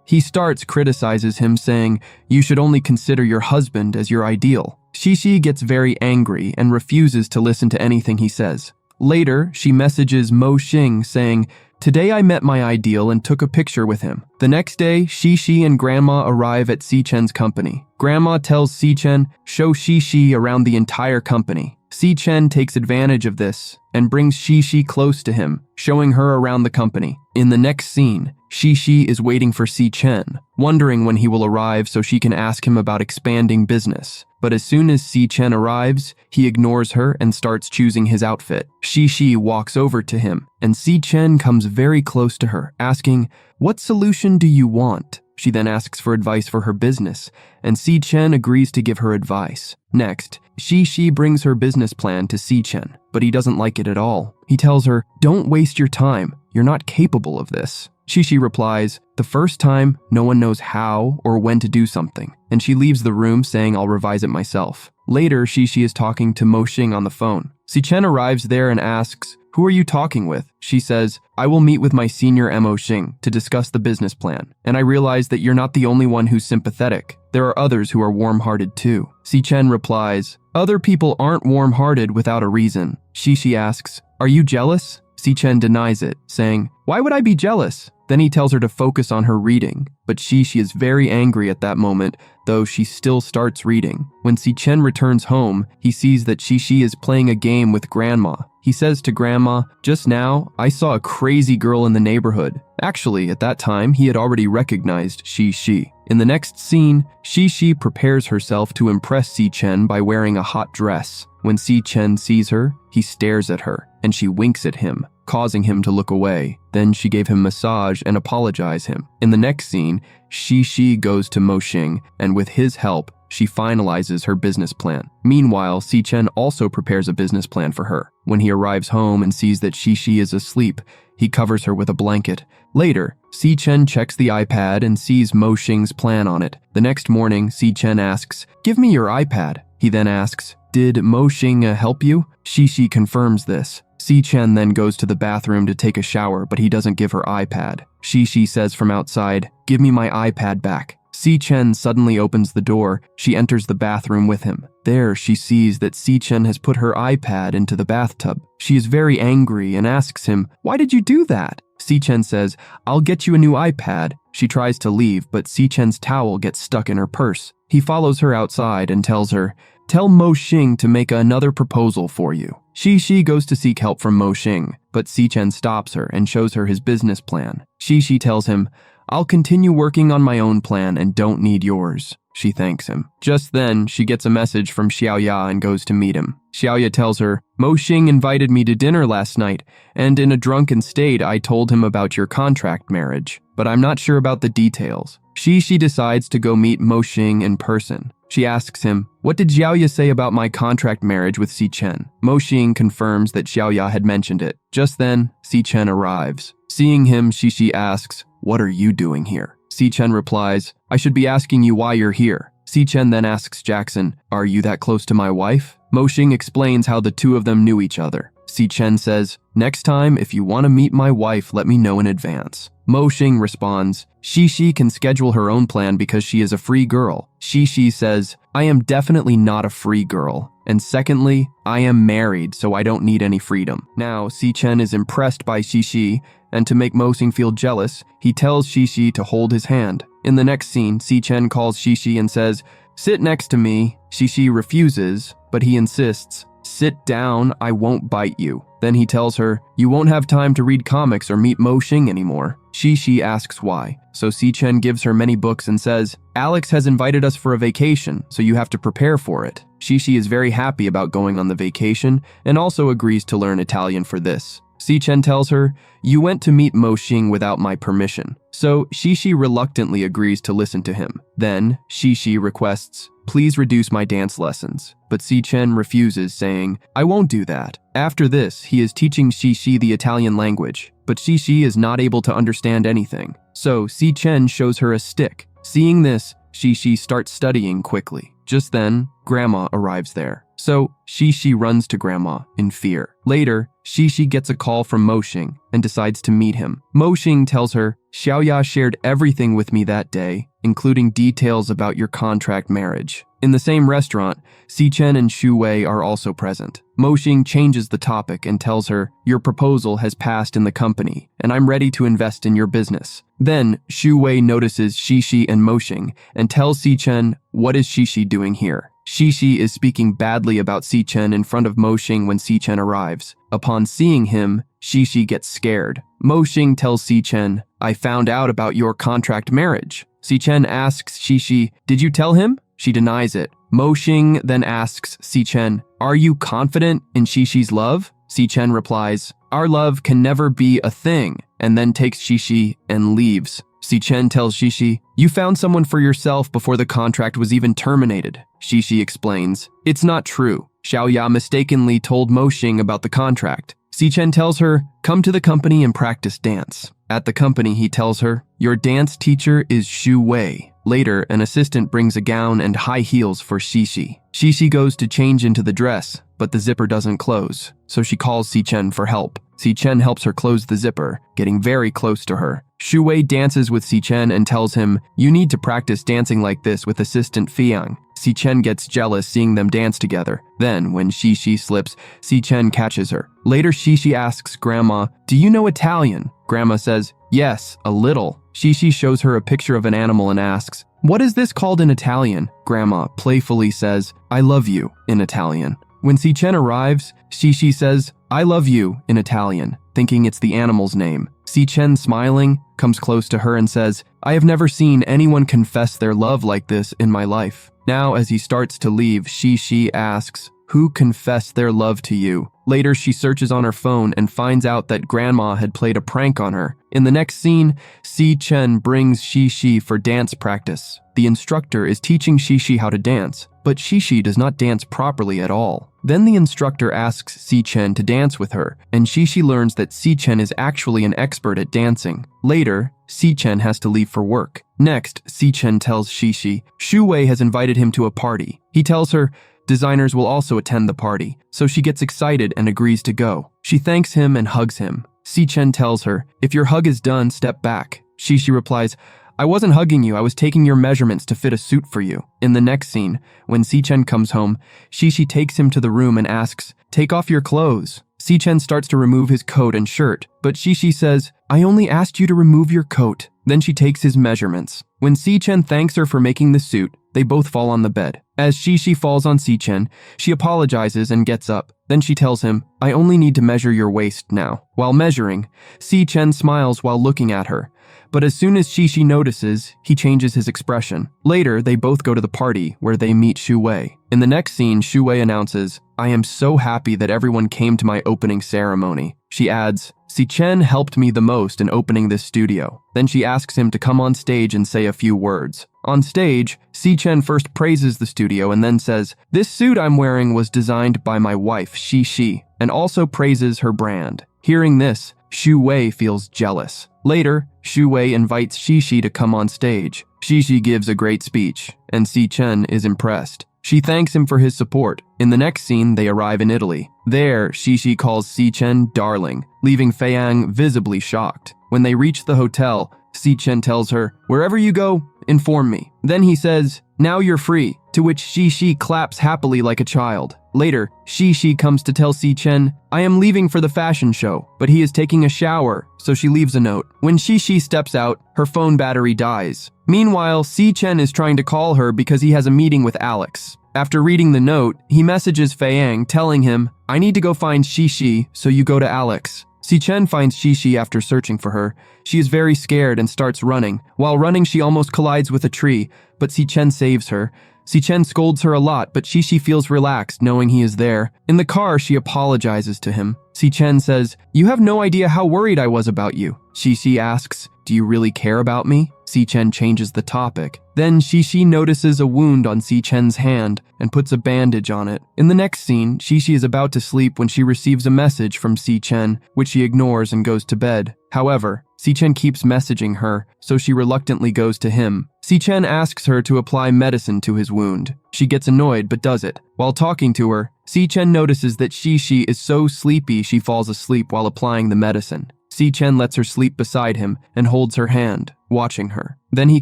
He criticizes him, saying, you should only consider your husband as your ideal. Shi gets very angry and refuses to listen to anything he says. Later, she messages Mo Xing saying, today I met my ideal and took a picture with him. The next day, Shi and Grandma arrive at Si-Chen's company. Grandma tells Si-Chen, show Shi around the entire company. Si-Chen takes advantage of this and brings Shi close to him, showing her around the company. In the next scene, Shi is waiting for Si-Chen, wondering when he will arrive so she can ask him about expanding business. But as soon as Si-Chen arrives, he ignores her and starts choosing his outfit. Shi walks over to him, and Si-Chen comes very close to her, asking, what solution do you want? She then asks for advice for her business, and Si-Chen agrees to give her advice. Next, Shi brings her business plan to Si-Chen, but he doesn't like it at all. He tells her, don't waste your time. You're not capable of this. Shi replies, the first time, no one knows how or when to do something, and she leaves the room saying I'll revise it myself. Later, Shi is talking to Mo Xing on the phone. Si-Chen arrives there and asks, who are you talking with? She says, I will meet with my senior Mo Xing to discuss the business plan, and I realize that you're not the only one who's sympathetic. There are others who are warm-hearted too. Si-Chen replies, other people aren't warm-hearted without a reason. Shi asks, are you jealous? Si-Chen denies it, saying, why would I be jealous? Then he tells her to focus on her reading, but Shi is very angry at that moment, though she still starts reading. When Si-Chen returns home, he sees that Shi is playing a game with Grandma. He says to Grandma, just now, I saw a crazy girl in the neighborhood. Actually, at that time, he had already recognized Shi. In the next scene, Shi prepares herself to impress Si-Chen by wearing a hot dress. When Si-Chen sees her, he stares at her, and she winks at him, causing him to look away. Then she gave him a massage and apologized him. In the next scene, Shi goes to Mo Xing, and with his help, she finalizes her business plan. Meanwhile, Si-Chen also prepares a business plan for her. When he arrives home and sees that Shi is asleep, he covers her with a blanket. Later, Si-Chen checks the iPad and sees Mo Xing's plan on it. The next morning, Si-Chen asks, give me your iPad. He then asks, did Mo Xing help you? Shi confirms this. Si-Chen then goes to the bathroom to take a shower, but he doesn't give her iPad. Shi says from outside, give me my iPad back. Si-Chen suddenly opens the door. She enters the bathroom with him. There, she sees that Si-Chen has put her iPad into the bathtub. She is very angry and asks him, why did you do that? Si-Chen says, I'll get you a new iPad. She tries to leave, but Si-Chen's towel gets stuck in her purse. He follows her outside and tells her, tell Mo Xing to make another proposal for you. Shi goes to seek help from Mo Xing, but Si-Chen stops her and shows her his business plan. Shi tells him, I'll continue working on my own plan and don't need yours. She thanks him. Just then, she gets a message from Xiaoya and goes to meet him. Xiaoya tells her, Mo Xing invited me to dinner last night, and in a drunken state, I told him about your contract marriage, but I'm not sure about the details. Shi decides to go meet Mo Xing in person. She asks him, what did Xiaoya say about my contract marriage with Si-Chen? Mo Xing confirms that Xiaoya had mentioned it. Just then, Si-Chen arrives. Seeing him, Shi asks, what are you doing here? Si-Chen replies, I should be asking you why you're here. Si-Chen then asks Jackson, are you that close to my wife? Mo Xing explains how the two of them knew each other. Si Chen says, "Next time, if you want to meet my wife, let me know in advance." Mo Xing responds, "Xi can schedule her own plan because she is a free girl." Xi says, "I am definitely not a free girl. And secondly, I am married, so I don't need any freedom." Now, Si Chen is impressed by Xi, and to make Mo Xing feel jealous, he tells Xi to hold his hand. In the next scene, Si Chen calls Xi and says, "Sit next to me." Xi refuses, but he insists, "Sit down, I won't bite you." Then he tells her, "You won't have time to read comics or meet Mo Xing anymore." Xi asks why, so Si Chen gives her many books and says, "Alex has invited us for a vacation, so you have to prepare for it." Xi is very happy about going on the vacation and also agrees to learn Italian for this. Si Chen tells her, "You went to meet Mo Xing without my permission." So Xi reluctantly agrees to listen to him. Then Xi requests, "Please reduce my dance lessons." But Si Chen refuses, saying, "I won't do that." After this, he is teaching Xi the Italian language, but Xi is not able to understand anything. So Si Chen shows her a stick. Seeing this, Xi starts studying quickly. Just then, Grandma arrives there. So Xi runs to Grandma in fear. Later, Xi gets a call from Mo Xing and decides to meet him. Mo Xing tells her, "Xiaoya shared everything with me that day, including details about your contract marriage." In the same restaurant, Si Chen and Shu Way are also present. Mo Xing changes the topic and tells her, "Your proposal has passed in the company, and I'm ready to invest in your business." Then, Shu Way notices Xi and Mo Xing and tells Si Chen, "What is Xi doing here?" Xi is speaking badly about Si Chen in front of Mo Xing when Si Chen arrives. Upon seeing him, Xi gets scared. Mo Xing tells Si Chen, "I found out about your contract marriage." Si Chen asks Xi, "Did you tell him?" She denies it. Mo Xing then asks Si Chen, "Are you confident in Xi's love?" Si Chen replies, "Our love can never be a thing," and then takes Xi and leaves. Si Chen tells Xi, "You found someone for yourself before the contract was even terminated." Xi explains, "It's not true. Xiaoya mistakenly told Mo Xing about the contract." Si Chen tells her, "Come to the company and practice dance." At the company, he tells her, "Your dance teacher is Shu Way." Later, an assistant brings a gown and high heels for Xi. Xi goes to change into the dress, but the zipper doesn't close, so she calls Si Chen for help. Si Chen helps her close the zipper, getting very close to her. Shu Wei dances with Si Chen and tells him, "You need to practice dancing like this with assistant Fiang." Si Chen gets jealous seeing them dance together. Then, when Xi slips, Si Chen catches her. Later, Xi asks Grandma, "Do you know Italian?" Grandma says, "Yes, a little." Xi shows her a picture of an animal and asks, "What is this called in Italian?" Grandma playfully says, "I love you," in Italian. When Si Chen arrives, Xi says, "I love you," in Italian, thinking it's the animal's name. Si Chen, smiling, comes close to her and says, "I have never seen anyone confess their love like this in my life." Now, as he starts to leave, Xi asks, "Who confessed their love to you?" Later, she searches on her phone and finds out that Grandma had played a prank on her. In the next scene, Si Chen brings Xi for dance practice. The instructor is teaching Xi how to dance, but Xi does not dance properly at all. Then the instructor asks Si Chen to dance with her, and Xi learns that Si Chen is actually an expert at dancing. Later, Si Chen has to leave for work. Next, Si Chen tells Xi, Shu Wei has invited him to a party. He tells her, designers will also attend the party, so she gets excited and agrees to go. She thanks him and hugs him. Si Chen tells her, "If your hug is done, step back." Xi replies, "I wasn't hugging you, I was taking your measurements to fit a suit for you." In the next scene, when Si Chen comes home, Xi takes him to the room and asks, "Take off your clothes." Si Chen starts to remove his coat and shirt, but Xi says, "I only asked you to remove your coat." Then she takes his measurements. When Si Chen thanks her for making the suit, they both fall on the bed. As Xi falls on Si Chen, she apologizes and gets up. Then she tells him, "I only need to measure your waist now." While measuring, Si Chen smiles while looking at her. But as soon as Xi notices, he changes his expression. Later, they both go to the party, where they meet Shu Wei. In the next scene, Shu Wei announces, "I am so happy that everyone came to my opening ceremony." She adds, "Si Chen helped me the most in opening this studio." Then she asks him to come on stage and say a few words. On stage, Si Chen first praises the studio and then says, "This suit I'm wearing was designed by my wife, Xi, and also praises her brand." Hearing this, Shu Wei feels jealous. Later, Shu Wei invites Xi to come on stage. Xi gives a great speech, and Si Chen is impressed. She thanks him for his support. In the next scene, they arrive in Italy. There, Shishi calls Si-chen darling, leaving Fei-yang visibly shocked. When they reach the hotel, Si-chen tells her, "Wherever you go, inform me." Then he says, "Now you're free," to which Shishi claps happily like a child. Later, Shishi comes to tell Si-chen, "I am leaving for the fashion show," but he is taking a shower, so she leaves a note. When Shishi steps out, her phone battery dies. Meanwhile, Si-chen is trying to call her because he has a meeting with Alex. After reading the note, he messages Fei-yang telling him, "I need to go find Shishi, so you go to Alex." Si-chen finds Shishi after searching for her. She is very scared and starts running. While running, she almost collides with a tree, but Si-chen saves her. Si-chen scolds her a lot, but Shishi feels relaxed knowing he is there. In the car, she apologizes to him. Si-chen says, "You have no idea how worried I was about you." Shishi asks, "Do you really care about me?" Si-chen changes the topic. Then Shishi notices a wound on Si-chen's hand and puts a bandage on it. In the next scene, Shishi is about to sleep when she receives a message from Si-chen, which she ignores and goes to bed. However, Si-chen keeps messaging her, so she reluctantly goes to him. Si-chen asks her to apply medicine to his wound. She gets annoyed but does it. While talking to her, Si-chen notices that Shishi is so sleepy she falls asleep while applying the medicine. Si-chen lets her sleep beside him and holds her hand, watching her. Then he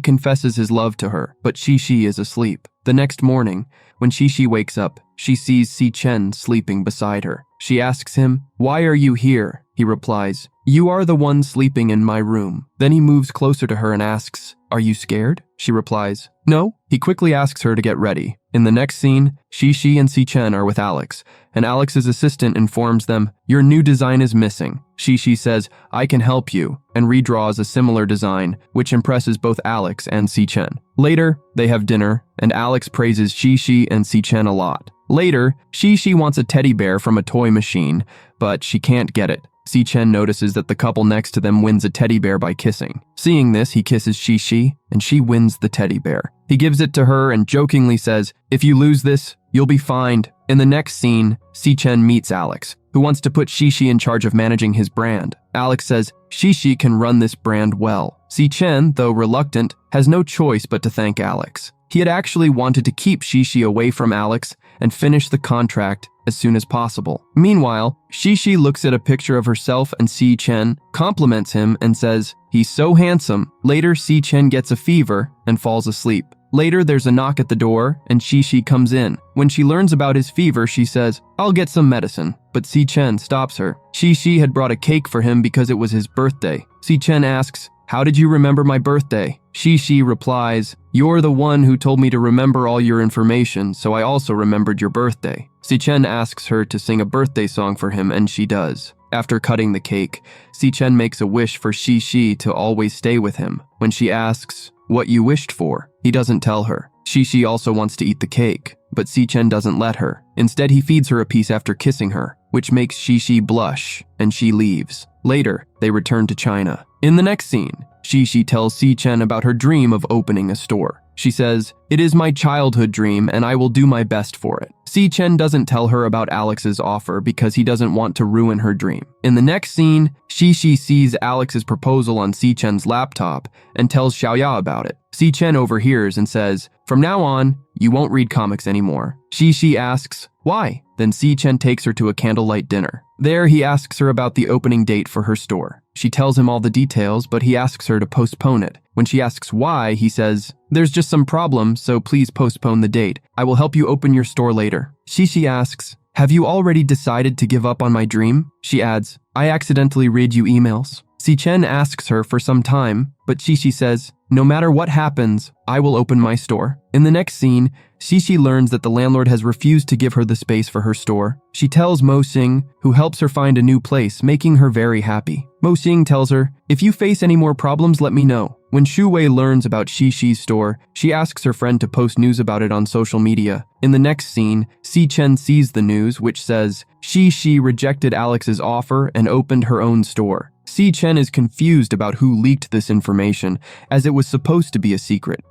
confesses his love to her, but Shishi is asleep. The next morning, when Shishi wakes up, she sees Si-chen sleeping beside her. She asks him, "Why are you here?" He replies, "You are the one sleeping in my room." Then he moves closer to her and asks, "Are you scared?" She replies, "No." He quickly asks her to get ready. In the next scene, Shishi and Si-chen are with Alex, and Alex's assistant informs them, "Your new design is missing." Shishi says, "I can help you," and redraws a similar design, which impresses both Alex and Si-chen. Later, they have dinner, and Alex praises Shishi and Si-chen a lot. Later, Shishi wants a teddy bear from a toy machine, but she can't get it. Si-chen notices that the couple next to them wins a teddy bear by kissing. Seeing this, he kisses Shishi, and she wins the teddy bear. He gives it to her and jokingly says, "If you lose this, you'll be fined." In the next scene, Si-chen meets Alex, who wants to put Shishi in charge of managing his brand. Alex says Shishi can run this brand well. Si-chen, though reluctant, has no choice but to thank Alex. He had actually wanted to keep Shishi away from Alex and finish the contract as soon as possible. Meanwhile, Shishi looks at a picture of herself and Si-chen, compliments him, and says, "He's so handsome." Later, Si-chen gets a fever and falls asleep. Later, there's a knock at the door, and Shishi comes in. When she learns about his fever, she says, "I'll get some medicine," but Si-chen stops her. Shishi had brought a cake for him because it was his birthday. Si-chen asks, "How did you remember my birthday?" Shishi replies, "You're the one who told me to remember all your information, so I also remembered your birthday." Si-chen asks her to sing a birthday song for him, and she does. After cutting the cake, Si-chen makes a wish for Shishi to always stay with him. When she asks what you wished for, he doesn't tell her. Shishi also wants to eat the cake, but Si-chen doesn't let her. Instead, he feeds her a piece after kissing her, which makes Shishi blush, and she leaves. Later, they return to China. In the next scene, Shishi tells Si-chen about her dream of opening a store. She says, "It is my childhood dream and I will do my best for it." Si-chen doesn't tell her about Alex's offer because he doesn't want to ruin her dream. In the next scene, Shishi sees Alex's proposal on Si-chen's laptop and tells Xiaoya about it. Si-chen overhears and says, "From now on, you won't read comics anymore." Shishi asks, "Why?" Then Si-chen takes her to a candlelight dinner. There, he asks her about the opening date for her store. She tells him all the details, but he asks her to postpone it. When she asks why, he says, "There's just some problems, so please postpone the date. I will help you open your store later." Shishi asks, "Have you already decided to give up on my dream?" She adds, "I accidentally read you emails." Si-chen asks her for some time, but Shishi says, "No matter what happens, I will open my store." In the next scene, Shishi learns that the landlord has refused to give her the space for her store. She tells Mo-sing, who helps her find a new place, making her very happy. Mo-sing tells her, "If you face any more problems, let me know." When Shu Way learns about Shishi's store, she asks her friend to post news about it on social media. In the next scene, Si-chen sees the news, which says, Shishi rejected Alex's offer and opened her own store. Si-chen is confused about who leaked this information, as it was supposed to be a secret.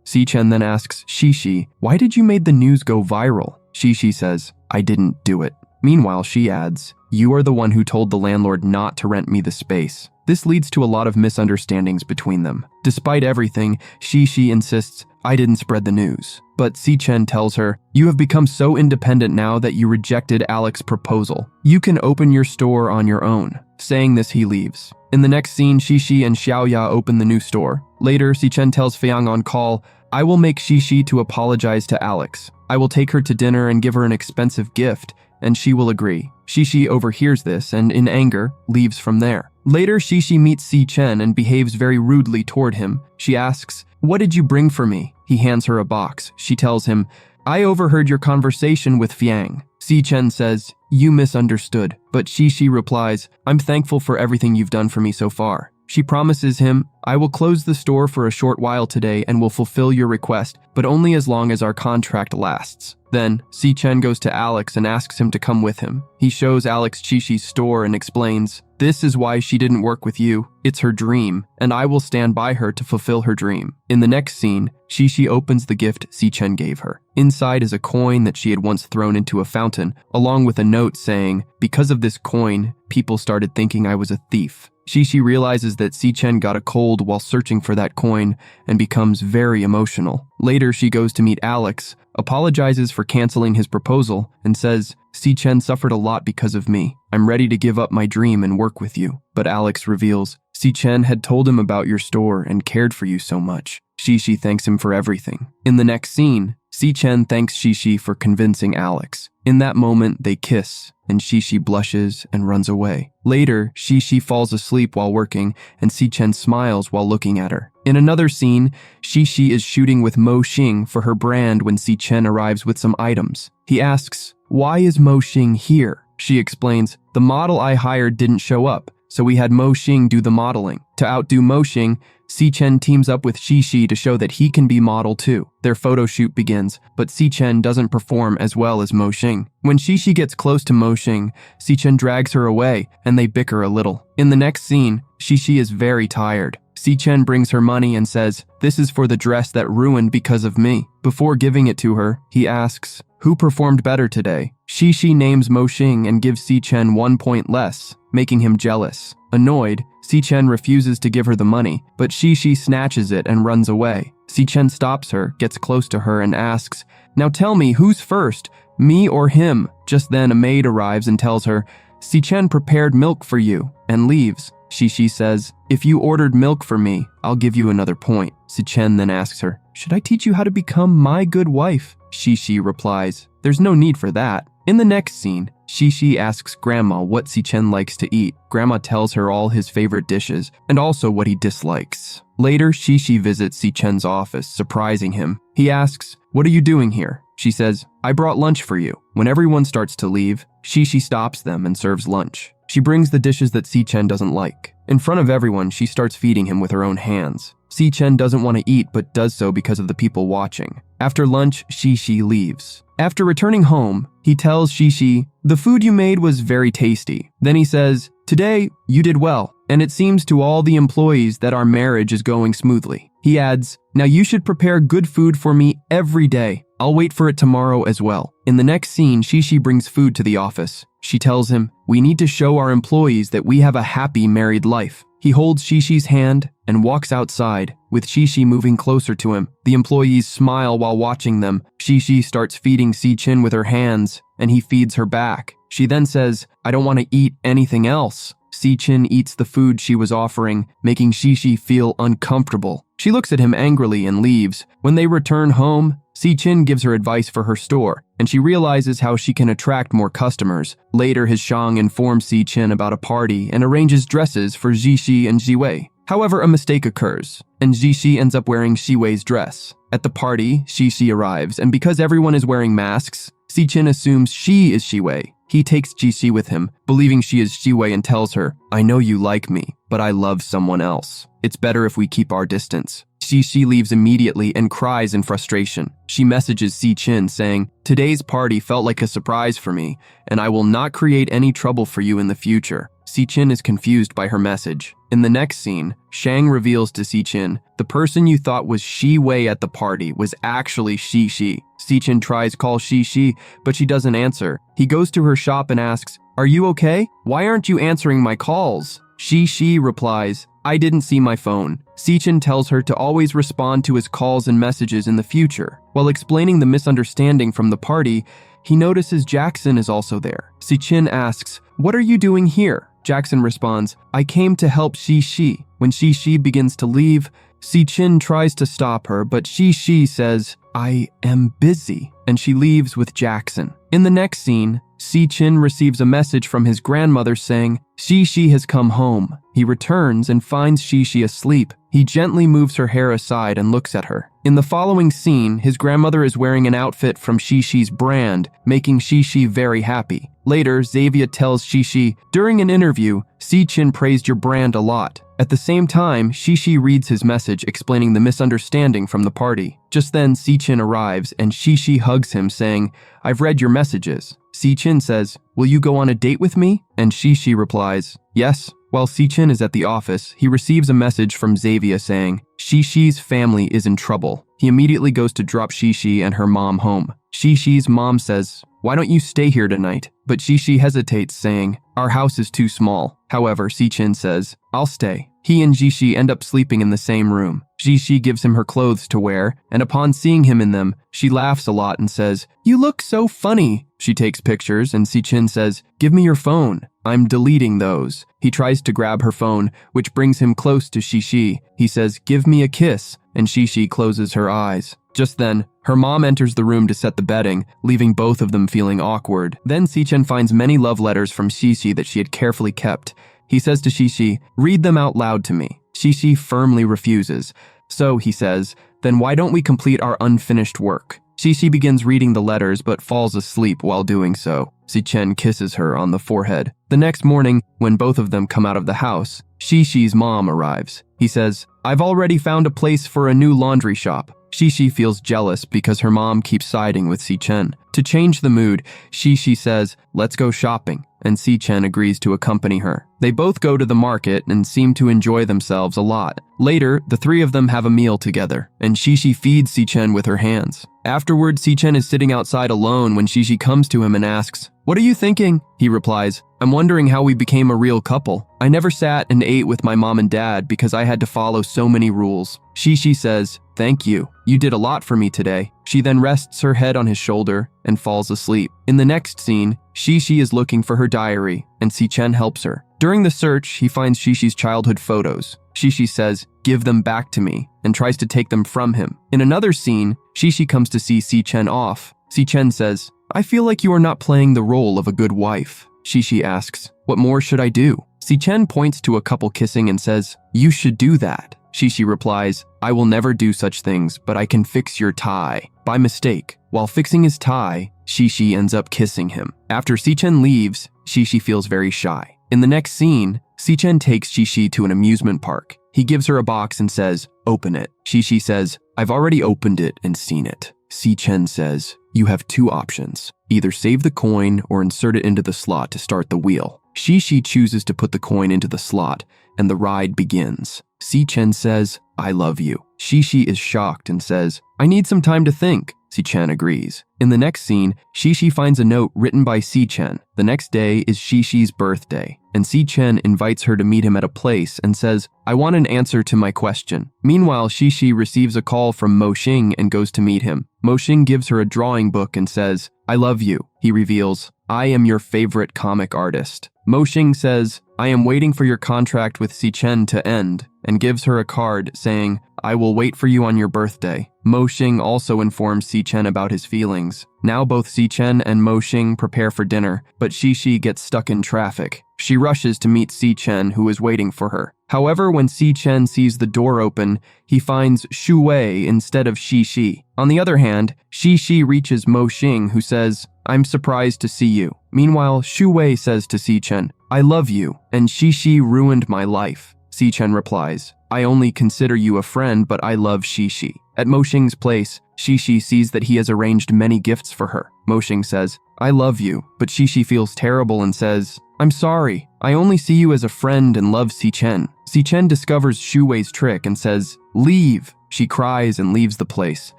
Si-chen then asks Shishi, "Why did you make the news go viral?" Shishi says, "I didn't do it." Meanwhile, she adds, "You are the one who told the landlord not to rent me the space." This leads to a lot of misunderstandings between them. Despite everything, Shi insists, I didn't spread the news. But Si-chen tells her, you have become so independent now that you rejected Alex's proposal. You can open your store on your own. Saying this, he leaves. In the next scene, Shi and Xiaoya open the new store. Later, Si-chen tells Fiang on call, I will make Shi to apologize to Alex. I will take her to dinner and give her an expensive gift, and she will agree. Shi overhears this and, in anger, leaves from there. Later, Shi meets Si-chen and behaves very rudely toward him. She asks, what did you bring for me? He hands her a box. She tells him, I overheard your conversation with Fiang. Si-chen says, you misunderstood. But Shi replies, I'm thankful for everything you've done for me so far. She promises him, I will close the store for a short while today and will fulfill your request, but only as long as our contract lasts. Then, Si-chen goes to Alex and asks him to come with him. He shows Alex Shishi's store and explains, this is why she didn't work with you. It's her dream, and I will stand by her to fulfill her dream. In the next scene, Shi opens the gift Si-chen gave her. Inside is a coin that she had once thrown into a fountain, along with a note saying, because of this coin, people started thinking I was a thief. Shi realizes that Si-chen got a cold while searching for that coin and becomes very emotional. Later, she goes to meet Alex, apologizes for canceling his proposal, and says, Si-chen suffered a lot because of me. I'm ready to give up my dream and work with you. But Alex reveals, Si-chen had told him about your store and cared for you so much. Shi thanks him for everything. In the next scene, Si-chen thanks Shi for convincing Alex. In that moment, they kiss, and Shi blushes and runs away. Later, Shi falls asleep while working, and Si-chen smiles while looking at her. In another scene, Shi is shooting with Mo Xing for her brand when Si-chen arrives with some items. He asks, why is Mo Xing here? She explains, the model I hired didn't show up, so we had Mo Xing do the modeling. To outdo Mo Xing, Si-chen teams up with Shi to show that he can be model too. Their photo shoot begins, but Si-chen doesn't perform as well as Mo Xing. When Shi gets close to Mo Xing, Si-chen drags her away, and they bicker a little. In the next scene, Shi is very tired. Si-chen brings her money and says, this is for the dress that ruined because of me. Before giving it to her, he asks, who performed better today? Shi names Mo Xing and gives Si-chen 1 point less, making him jealous. Annoyed, Si-chen refuses to give her the money, but Shi snatches it and runs away. Si-chen stops her, gets close to her, and asks, now tell me, who's first, me or him? Just then, a maid arrives and tells her, Si-chen prepared milk for you, and leaves. Shi says, if you ordered milk for me, I'll give you another point. Si-chen then asks her, should I teach you how to become my good wife? Shi replies, there's no need for that. In the next scene, Shi asks Grandma what Si-chen likes to eat. Grandma tells her all his favorite dishes, and also what he dislikes. Later, Shi visits Si-chen's office, surprising him. He asks, what are you doing here? She says, I brought lunch for you. When everyone starts to leave, Shi stops them and serves lunch. She brings the dishes that Si-chen doesn't like. In front of everyone, she starts feeding him with her own hands. Si-chen doesn't want to eat but does so because of the people watching. After lunch, Shi leaves. After returning home, he tells Shi, the food you made was very tasty. Then he says, today, you did well, and it seems to all the employees that our marriage is going smoothly. He adds, now you should prepare good food for me every day. I'll wait for it tomorrow as well. In the next scene, Shi brings food to the office. She tells him, we need to show our employees that we have a happy married life. He holds Shishi's hand and walks outside, with Shishi moving closer to him. The employees smile while watching them. Shishi starts feeding Si-chen with her hands, and he feeds her back. She then says, I don't want to eat anything else. Si-chen eats the food she was offering, making Shishi feel uncomfortable. She looks at him angrily and leaves. When they return home, Si-chen gives her advice for her store, and she realizes how she can attract more customers. Later, his Shang informs Si-chen about a party and arranges dresses for Zishi and Ziwei. However, a mistake occurs, and Zishi ends up wearing Shiwei's dress. At the party, Shishi arrives, and because everyone is wearing masks, Si-chen assumes she is Shiwei. He takes Zishi with him, believing she is Shiwei, and tells her, I know you like me, but I love someone else. It's better if we keep our distance. Shishi leaves immediately and cries in frustration. She messages Si-chen saying, today's party felt like a surprise for me, and I will not create any trouble for you in the future. Si-chen is confused by her message. In the next scene, Shang reveals to Si-chen, the person you thought was Shi-wei at the party was actually Shi. Si-chen tries call Shi, but she doesn't answer. He goes to her shop and asks, are you okay? Why aren't you answering my calls? Shi replies, I didn't see my phone. Si-chin tells her to always respond to his calls and messages in the future. While explaining the misunderstanding from the party, he notices Jackson is also there. Si-chin asks, what are you doing here? Jackson responds, I came to help Shi. When Shi begins to leave, Si-chin tries to stop her, but Shi says, I am busy, and she leaves with Jackson. In the next scene, Si-chin receives a message from his grandmother saying, Shi has come home. He returns and finds Shi asleep. He gently moves her hair aside and looks at her. In the following scene, his grandmother is wearing an outfit from Shi's brand, making Shi very happy. Later, Xavier tells Shi, during an interview, Si-chin praised your brand a lot. At the same time, Shi reads his message explaining the misunderstanding from the party. Just then, Si-chin arrives and Shi hugs him saying, I've read your messages. Si-chin says, will you go on a date with me? And Shi replies, yes. While Si-chin is at the office, he receives a message from Xavier saying, Shi's family is in trouble. He immediately goes to drop Shi and her mom home. Shi's mom says, why don't you stay here tonight? But Shi hesitates, saying, our house is too small. However, Si-chin says, I'll stay. He and Shi end up sleeping in the same room. Shi gives him her clothes to wear, and upon seeing him in them, she laughs a lot and says, you look so funny. She takes pictures, and Si-chin says, give me your phone. I'm deleting those. He tries to grab her phone, which brings him close to Shi. He says, give me a kiss, and Shi closes her eyes. Just then, her mom enters the room to set the bedding, leaving both of them feeling awkward. Then Si-chin finds many love letters from Shi that she had carefully kept. He says to Shi, read them out loud to me. Shi firmly refuses. So, he says, then why don't we complete our unfinished work? Shi begins reading the letters but falls asleep while doing so. Si-chin kisses her on the forehead. The next morning, when both of them come out of the house, Shi's mom arrives. He says, I've already found a place for a new laundry shop. Shi feels jealous because her mom keeps siding with Si-chin. To change the mood, Shi says, let's go shopping, and Si-chin agrees to accompany her. They both go to the market and seem to enjoy themselves a lot. Later, the three of them have a meal together, and Shi feeds Si-chin with her hands. Afterward, Si-chin is sitting outside alone when Shi comes to him and asks, what are you thinking? He replies, I'm wondering how we became a real couple. I never sat and ate with my mom and dad because I had to follow so many rules. Shi says, thank you. You did a lot for me today. She then rests her head on his shoulder and falls asleep. In the next scene, Shi is looking for her diary, and Si-chin helps her. During the search, he finds Shi's childhood photos. Shi says, give them back to me, and tries to take them from him. In another scene, Shi comes to see Si-chin off. Si-chin says, I feel like you are not playing the role of a good wife. Shi asks, what more should I do? Si-chin points to a couple kissing and says, you should do that. Shi replies, I will never do such things, but I can fix your tie. By mistake, while fixing his tie, Shi ends up kissing him. After Si-chin leaves, Shi feels very shy. In the next scene, Si-chin takes Shi to an amusement park. He gives her a box and says, open it. Shi says, I've already opened it and seen it. Si-chin says, you have two options. Either save the coin or insert it into the slot to start the wheel. Shi chooses to put the coin into the slot, and the ride begins. Si-chin says, I love you. Shi is shocked and says, I need some time to think. Si-chin agrees. In the next scene, Shi finds a note written by Si-chin. The next day is Shi's birthday, and Si-chin invites her to meet him at a place and says, I want an answer to my question. Meanwhile, Shi receives a call from Mo-shing and goes to meet him. Mo-shing gives her a drawing book and says, I love you. He reveals, I am your favorite comic artist. Mo-shing says, I am waiting for your contract with Si-chin to end, and gives her a card saying, I will wait for you on your birthday. Mo-shing also informs Si-chin about his feelings. Now both Si-chin and Mo-shing prepare for dinner, but Shi gets stuck in traffic. She rushes to meet Si-chin, who is waiting for her. However, when Si-chin sees the door open, he finds Shu Way instead of Shi. On the other hand, Shi reaches Mo-shing, who says, I'm surprised to see you. Meanwhile, Shu Way says to Si-chin, I love you, and Shi ruined my life. Si-chin replies, I only consider you a friend, but I love Shi. At Mo-shing's place, Shi sees that he has arranged many gifts for her. Mo-shing says, I love you, but Shi feels terrible and says, I'm sorry. I only see you as a friend and love Si-chin. Si-chin discovers Shu Wei's trick and says, leave. She cries and leaves the place.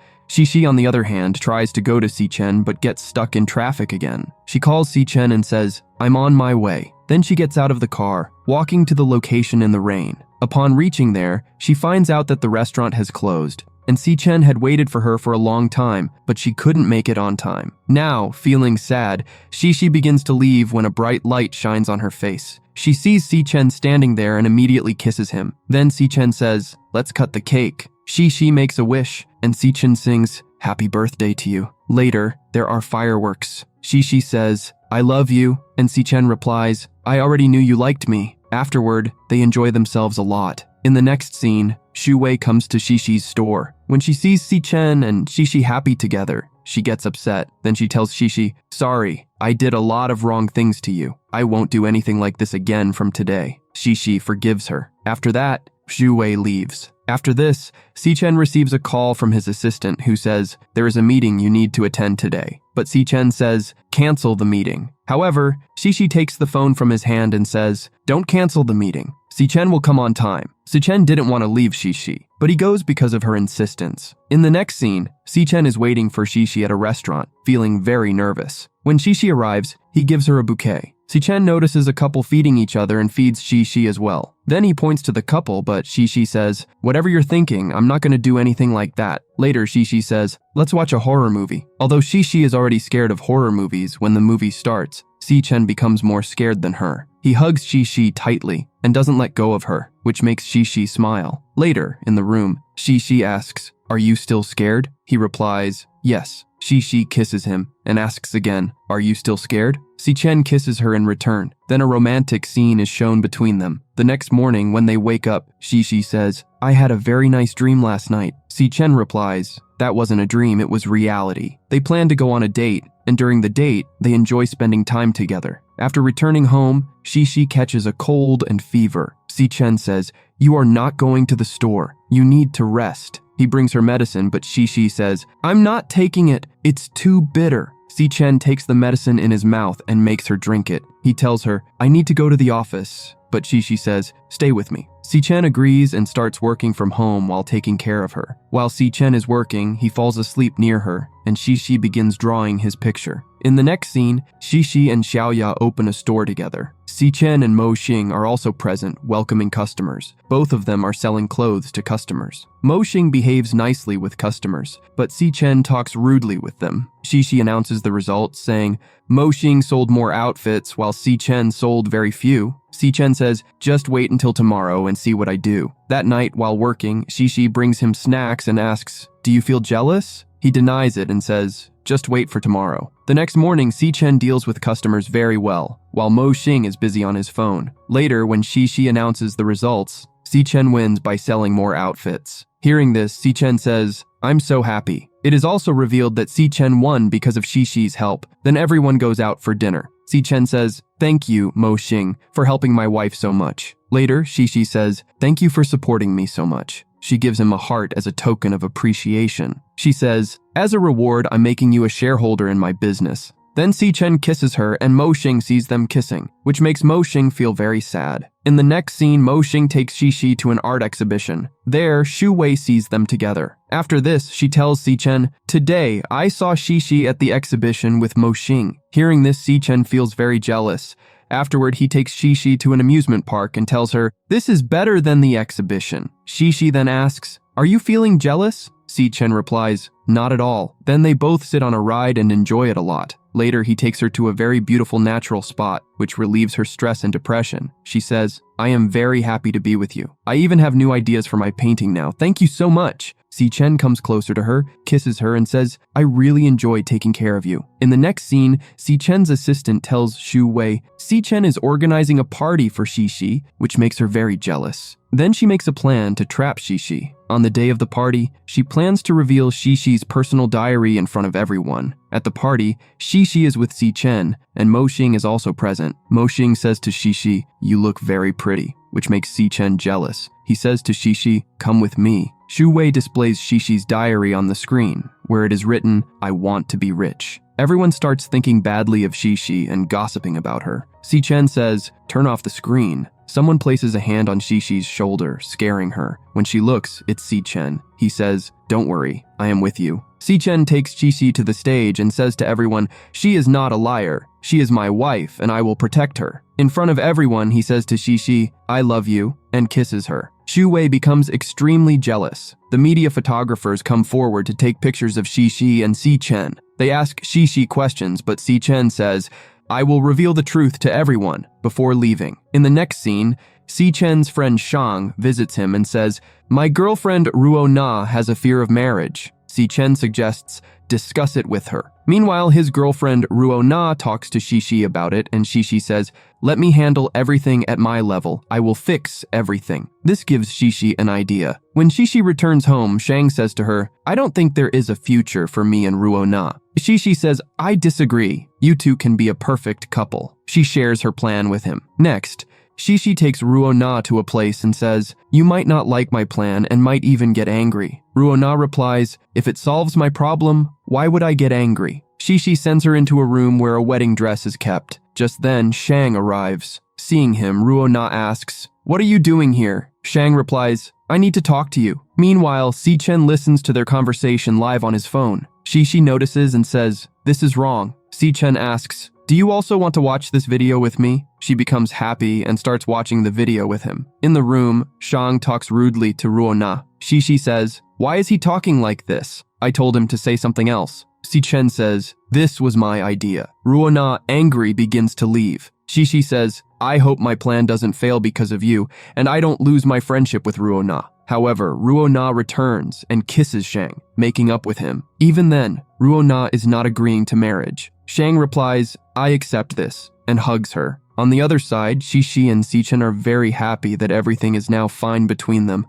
Shi, on the other hand, tries to go to Si-chin but gets stuck in traffic again. She calls Si-chin and says, I'm on my way. Then she gets out of the car, walking to the location in the rain. Upon reaching there, she finds out that the restaurant has closed, and Si-chen had waited for her for a long time, but she couldn't make it on time. Now, feeling sad, Shishi begins to leave when a bright light shines on her face. She sees Si-chen standing there and immediately kisses him. Then Si-chen says, "Let's cut the cake." Shishi makes a wish, and Si-chen sings, "Happy birthday to you." Later, there are fireworks. Shishi says, "I love you," and Si-chen replies, "I already knew you liked me." Afterward, they enjoy themselves a lot. In the next scene, Shu Way comes to Shishi's store. When she sees Si-chen and Shishi happy together, she gets upset. Then she tells Shishi, "Sorry, I did a lot of wrong things to you. I won't do anything like this again from today." Shishi forgives her. After that, Shu Way leaves. After this, Si-chen receives a call from his assistant who says, "There is a meeting you need to attend today." But Si-chen says, "Cancel the meeting." However, Shishi takes the phone from his hand and says, "Don't cancel the meeting. Si-chen will come on time." Si-chen didn't want to leave Shishi, but he goes because of her insistence. In the next scene, Si-chen is waiting for Shishi at a restaurant, feeling very nervous. When Shishi arrives, he gives her a bouquet. Si-chen notices a couple feeding each other and feeds Shishi as well. Then he points to the couple, but Shishi says, "Whatever you're thinking, I'm not going to do anything like that." Later, Shishi says, "Let's watch a horror movie." Although Shishi is already scared of horror movies when the movie starts, Si-chen becomes more scared than her. He hugs Shishi tightly and doesn't let go of her, which makes Shishi smile. Later, in the room, Shishi asks, "Are you still scared?" He replies, "Yes." Shishi kisses him and asks again, "Are you still scared?" Si-chen kisses her in return. Then a romantic scene is shown between them. The next morning, when they wake up, Shishi says, "I had a very nice dream last night." Si-chen replies, "That wasn't a dream, it was reality." They plan to go on a date, and during the date, they enjoy spending time together. After returning home, Shishi catches a cold and fever. Si-chen says, "You are not going to the store. You need to rest." He brings her medicine, but Shishi says, "I'm not taking it. It's too bitter." Si-chen takes the medicine in his mouth and makes her drink it. He tells her, "I need to go to the office," but Shishi says, "Stay with me." Si-chen agrees and starts working from home while taking care of her. While Si-chen is working, he falls asleep near her, and Shishi begins drawing his picture. In the next scene, Shishi and Xiaoya open a store together. Si-chen and Mo Xing are also present, welcoming customers. Both of them are selling clothes to customers. Mo Xing behaves nicely with customers, but Si-chen talks rudely with them. Shishi announces the results, saying, "Mo Xing sold more outfits while Si-chen sold very few." Si-chen says, "Just wait until tomorrow and see what I do." That night, while working, Shishi brings him snacks and asks, "Do you feel jealous?" He denies it and says, "Just wait for tomorrow." The next morning, Si-chen deals with customers very well, while Mo Xing is busy on his phone. Later, when Shishi announces the results, Si-chen wins by selling more outfits. Hearing this, Si-chen says, "I'm so happy." It is also revealed that Si-chen won because of Shishi's help. Then everyone goes out for dinner. Si-chen says, "Thank you, Mo Xing, for helping my wife so much." Later, Shishi says, "Thank you for supporting me so much." She gives him a heart as a token of appreciation. She says, "As a reward, I'm making you a shareholder in my business." Then Si-chen kisses her and Mo Xing sees them kissing, which makes Mo Xing feel very sad. In the next scene, Mo Xing takes Shishi to an art exhibition. There, Shu Way sees them together. After this, she tells Si-chen, "Today, I saw Shishi at the exhibition with Mo Xing." Hearing this, Si-chen feels very jealous. Afterward, he takes Shishi to an amusement park and tells her, "This is better than the exhibition." Shishi then asks, "Are you feeling jealous?" Si-chen replies, "Not at all." Then they both sit on a ride and enjoy it a lot. Later, he takes her to a very beautiful natural spot, which relieves her stress and depression. She says, "I am very happy to be with you. I even have new ideas for my painting now. Thank you so much." Si-chen comes closer to her, kisses her, and says, "I really enjoy taking care of you." In the next scene, Si-chen's assistant tells Shu Way, Si-chen is organizing a party for Shishi, which makes her very jealous. Then she makes a plan to trap Shishi. On the day of the party, she plans to reveal Shishi's personal diary in front of everyone. At the party, Shishi is with Si-chen, and Mo Xing is also present. Mo Xing says to Shishi, "You look very pretty," which makes Si-chen jealous. He says to Shishi, "Come with me." Shu Way displays Shishi's diary on the screen, where it is written, "I want to be rich." Everyone starts thinking badly of Shishi and gossiping about her. Si-chen says, "Turn off the screen." Someone places a hand on Shishi's shoulder, scaring her. When she looks, it's Si-chen. He says, "Don't worry, I am with you." Si-chen takes Shishi to the stage and says to everyone, "She is not a liar. She is my wife, and I will protect her." In front of everyone, he says to Xixi, "I love you," and kisses her. Shu Way becomes extremely jealous. The media photographers come forward to take pictures of Xixi and Chen. They ask Xixi questions, but Chen says, "I will reveal the truth to everyone," before leaving. In the next scene, Chen's friend Shang visits him and says, "My girlfriend Ruo Na has a fear of marriage." Chen suggests, "Discuss it with her." Meanwhile, his girlfriend Ruo Na talks to Xixi about it, and Xixi says, "Let me handle everything at my level. I will fix everything." This gives Xixi an idea. When Xixi returns home, Shang says to her, "I don't think there is a future for me and Ruo Na." Xixi says, "I disagree. You two can be a perfect couple." She shares her plan with him. Next, Xixi takes Ruo Na to a place and says, "You might not like my plan and might even get angry." Ruo Na replies, "If it solves my problem, why would I get angry?" Xixi sends her into a room where a wedding dress is kept. Just then, Shang arrives. Seeing him, Ruo Na asks, "What are you doing here?" Shang replies, "I need to talk to you." Meanwhile, Chen listens to their conversation live on his phone. Xixi notices and says, "This is wrong." Chen asks, "Do you also want to watch this video with me?" She becomes happy and starts watching the video with him. In the room, Shang talks rudely to Ruo Na. Xixi says, "Why is he talking like this? I told him to say something else." Chen says, "This was my idea." Ruo Na, angry, begins to leave. Xixi says, "I hope my plan doesn't fail because of you, and I don't lose my friendship with Ruo Na." However, Ruo Na returns and kisses Shang, making up with him. Even then, Ruo Na is not agreeing to marriage. Shang replies, "I accept this," and hugs her. On the other side, Xixi and Chen are very happy that everything is now fine between them.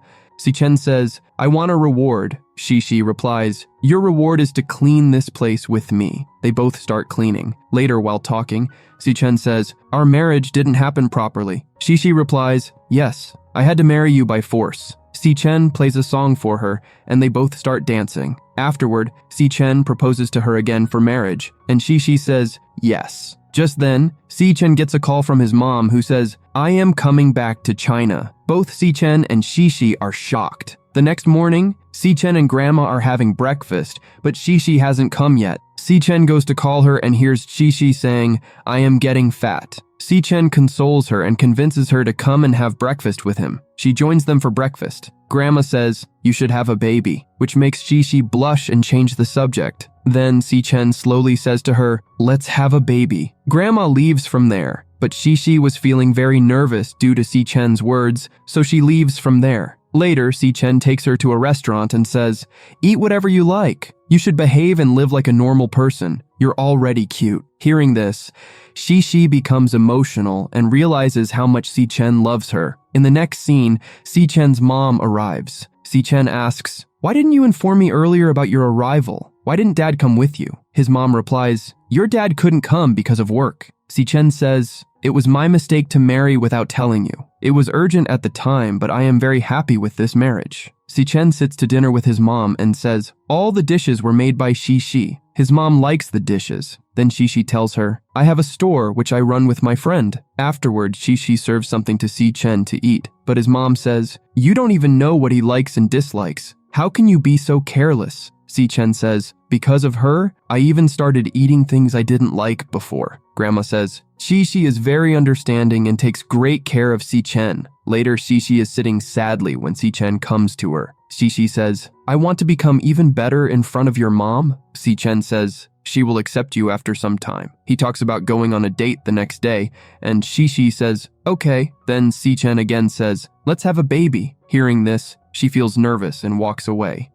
Chen says, "I want a reward." Xixi replies, "Your reward is to clean this place with me." They both start cleaning. Later, while talking, Chen says, "Our marriage didn't happen properly." Xixi replies, "Yes, I had to marry you by force." Chen plays a song for her, and they both start dancing. Afterward, Chen proposes to her again for marriage, and Xixi says, "Yes." Just then, Chen gets a call from his mom who says, "I am coming back to China." Both Chen and Xixi are shocked. The next morning, Chen and Grandma are having breakfast, but Xixi hasn't come yet. Chen goes to call her and hears Xixi saying, "I am getting fat." Chen consoles her and convinces her to come and have breakfast with him. She joins them for breakfast. Grandma says, "You should have a baby," which makes Xixi blush and change the subject. Then Chen slowly says to her, "Let's have a baby." Grandma leaves from there, but Xixi was feeling very nervous due to Chen's words, so she leaves from there. Later, Chen takes her to a restaurant and says, "Eat whatever you like. You should behave and live like a normal person. You're already cute." Hearing this, Xixi becomes emotional and realizes how much Chen loves her. In the next scene, Chen's mom arrives. Chen asks, "Why didn't you inform me earlier about your arrival? Why didn't Dad come with you?" His mom replies, "Your dad couldn't come because of work." Chen says, "It was my mistake to marry without telling you. It was urgent at the time, but I am very happy with this marriage." Chen sits to dinner with his mom and says, "All the dishes were made by Xixi." His mom likes the dishes. Then Xixi tells her, "I have a store which I run with my friend." Afterward, Xixi serves something to Chen to eat, but his mom says, "You don't even know what he likes and dislikes. How can you be so careless?" Chen says, "Because of her, I even started eating things I didn't like before." Grandma says, "Xixi is very understanding and takes great care of Chen." Later, Xixi is sitting sadly when Chen comes to her. Xixi says, "I want to become even better in front of your mom." Chen says, "She will accept you after some time." He talks about going on a date the next day, and Xixi says, "Okay." Then Chen again says, "Let's have a baby." Hearing this, she feels nervous and walks away.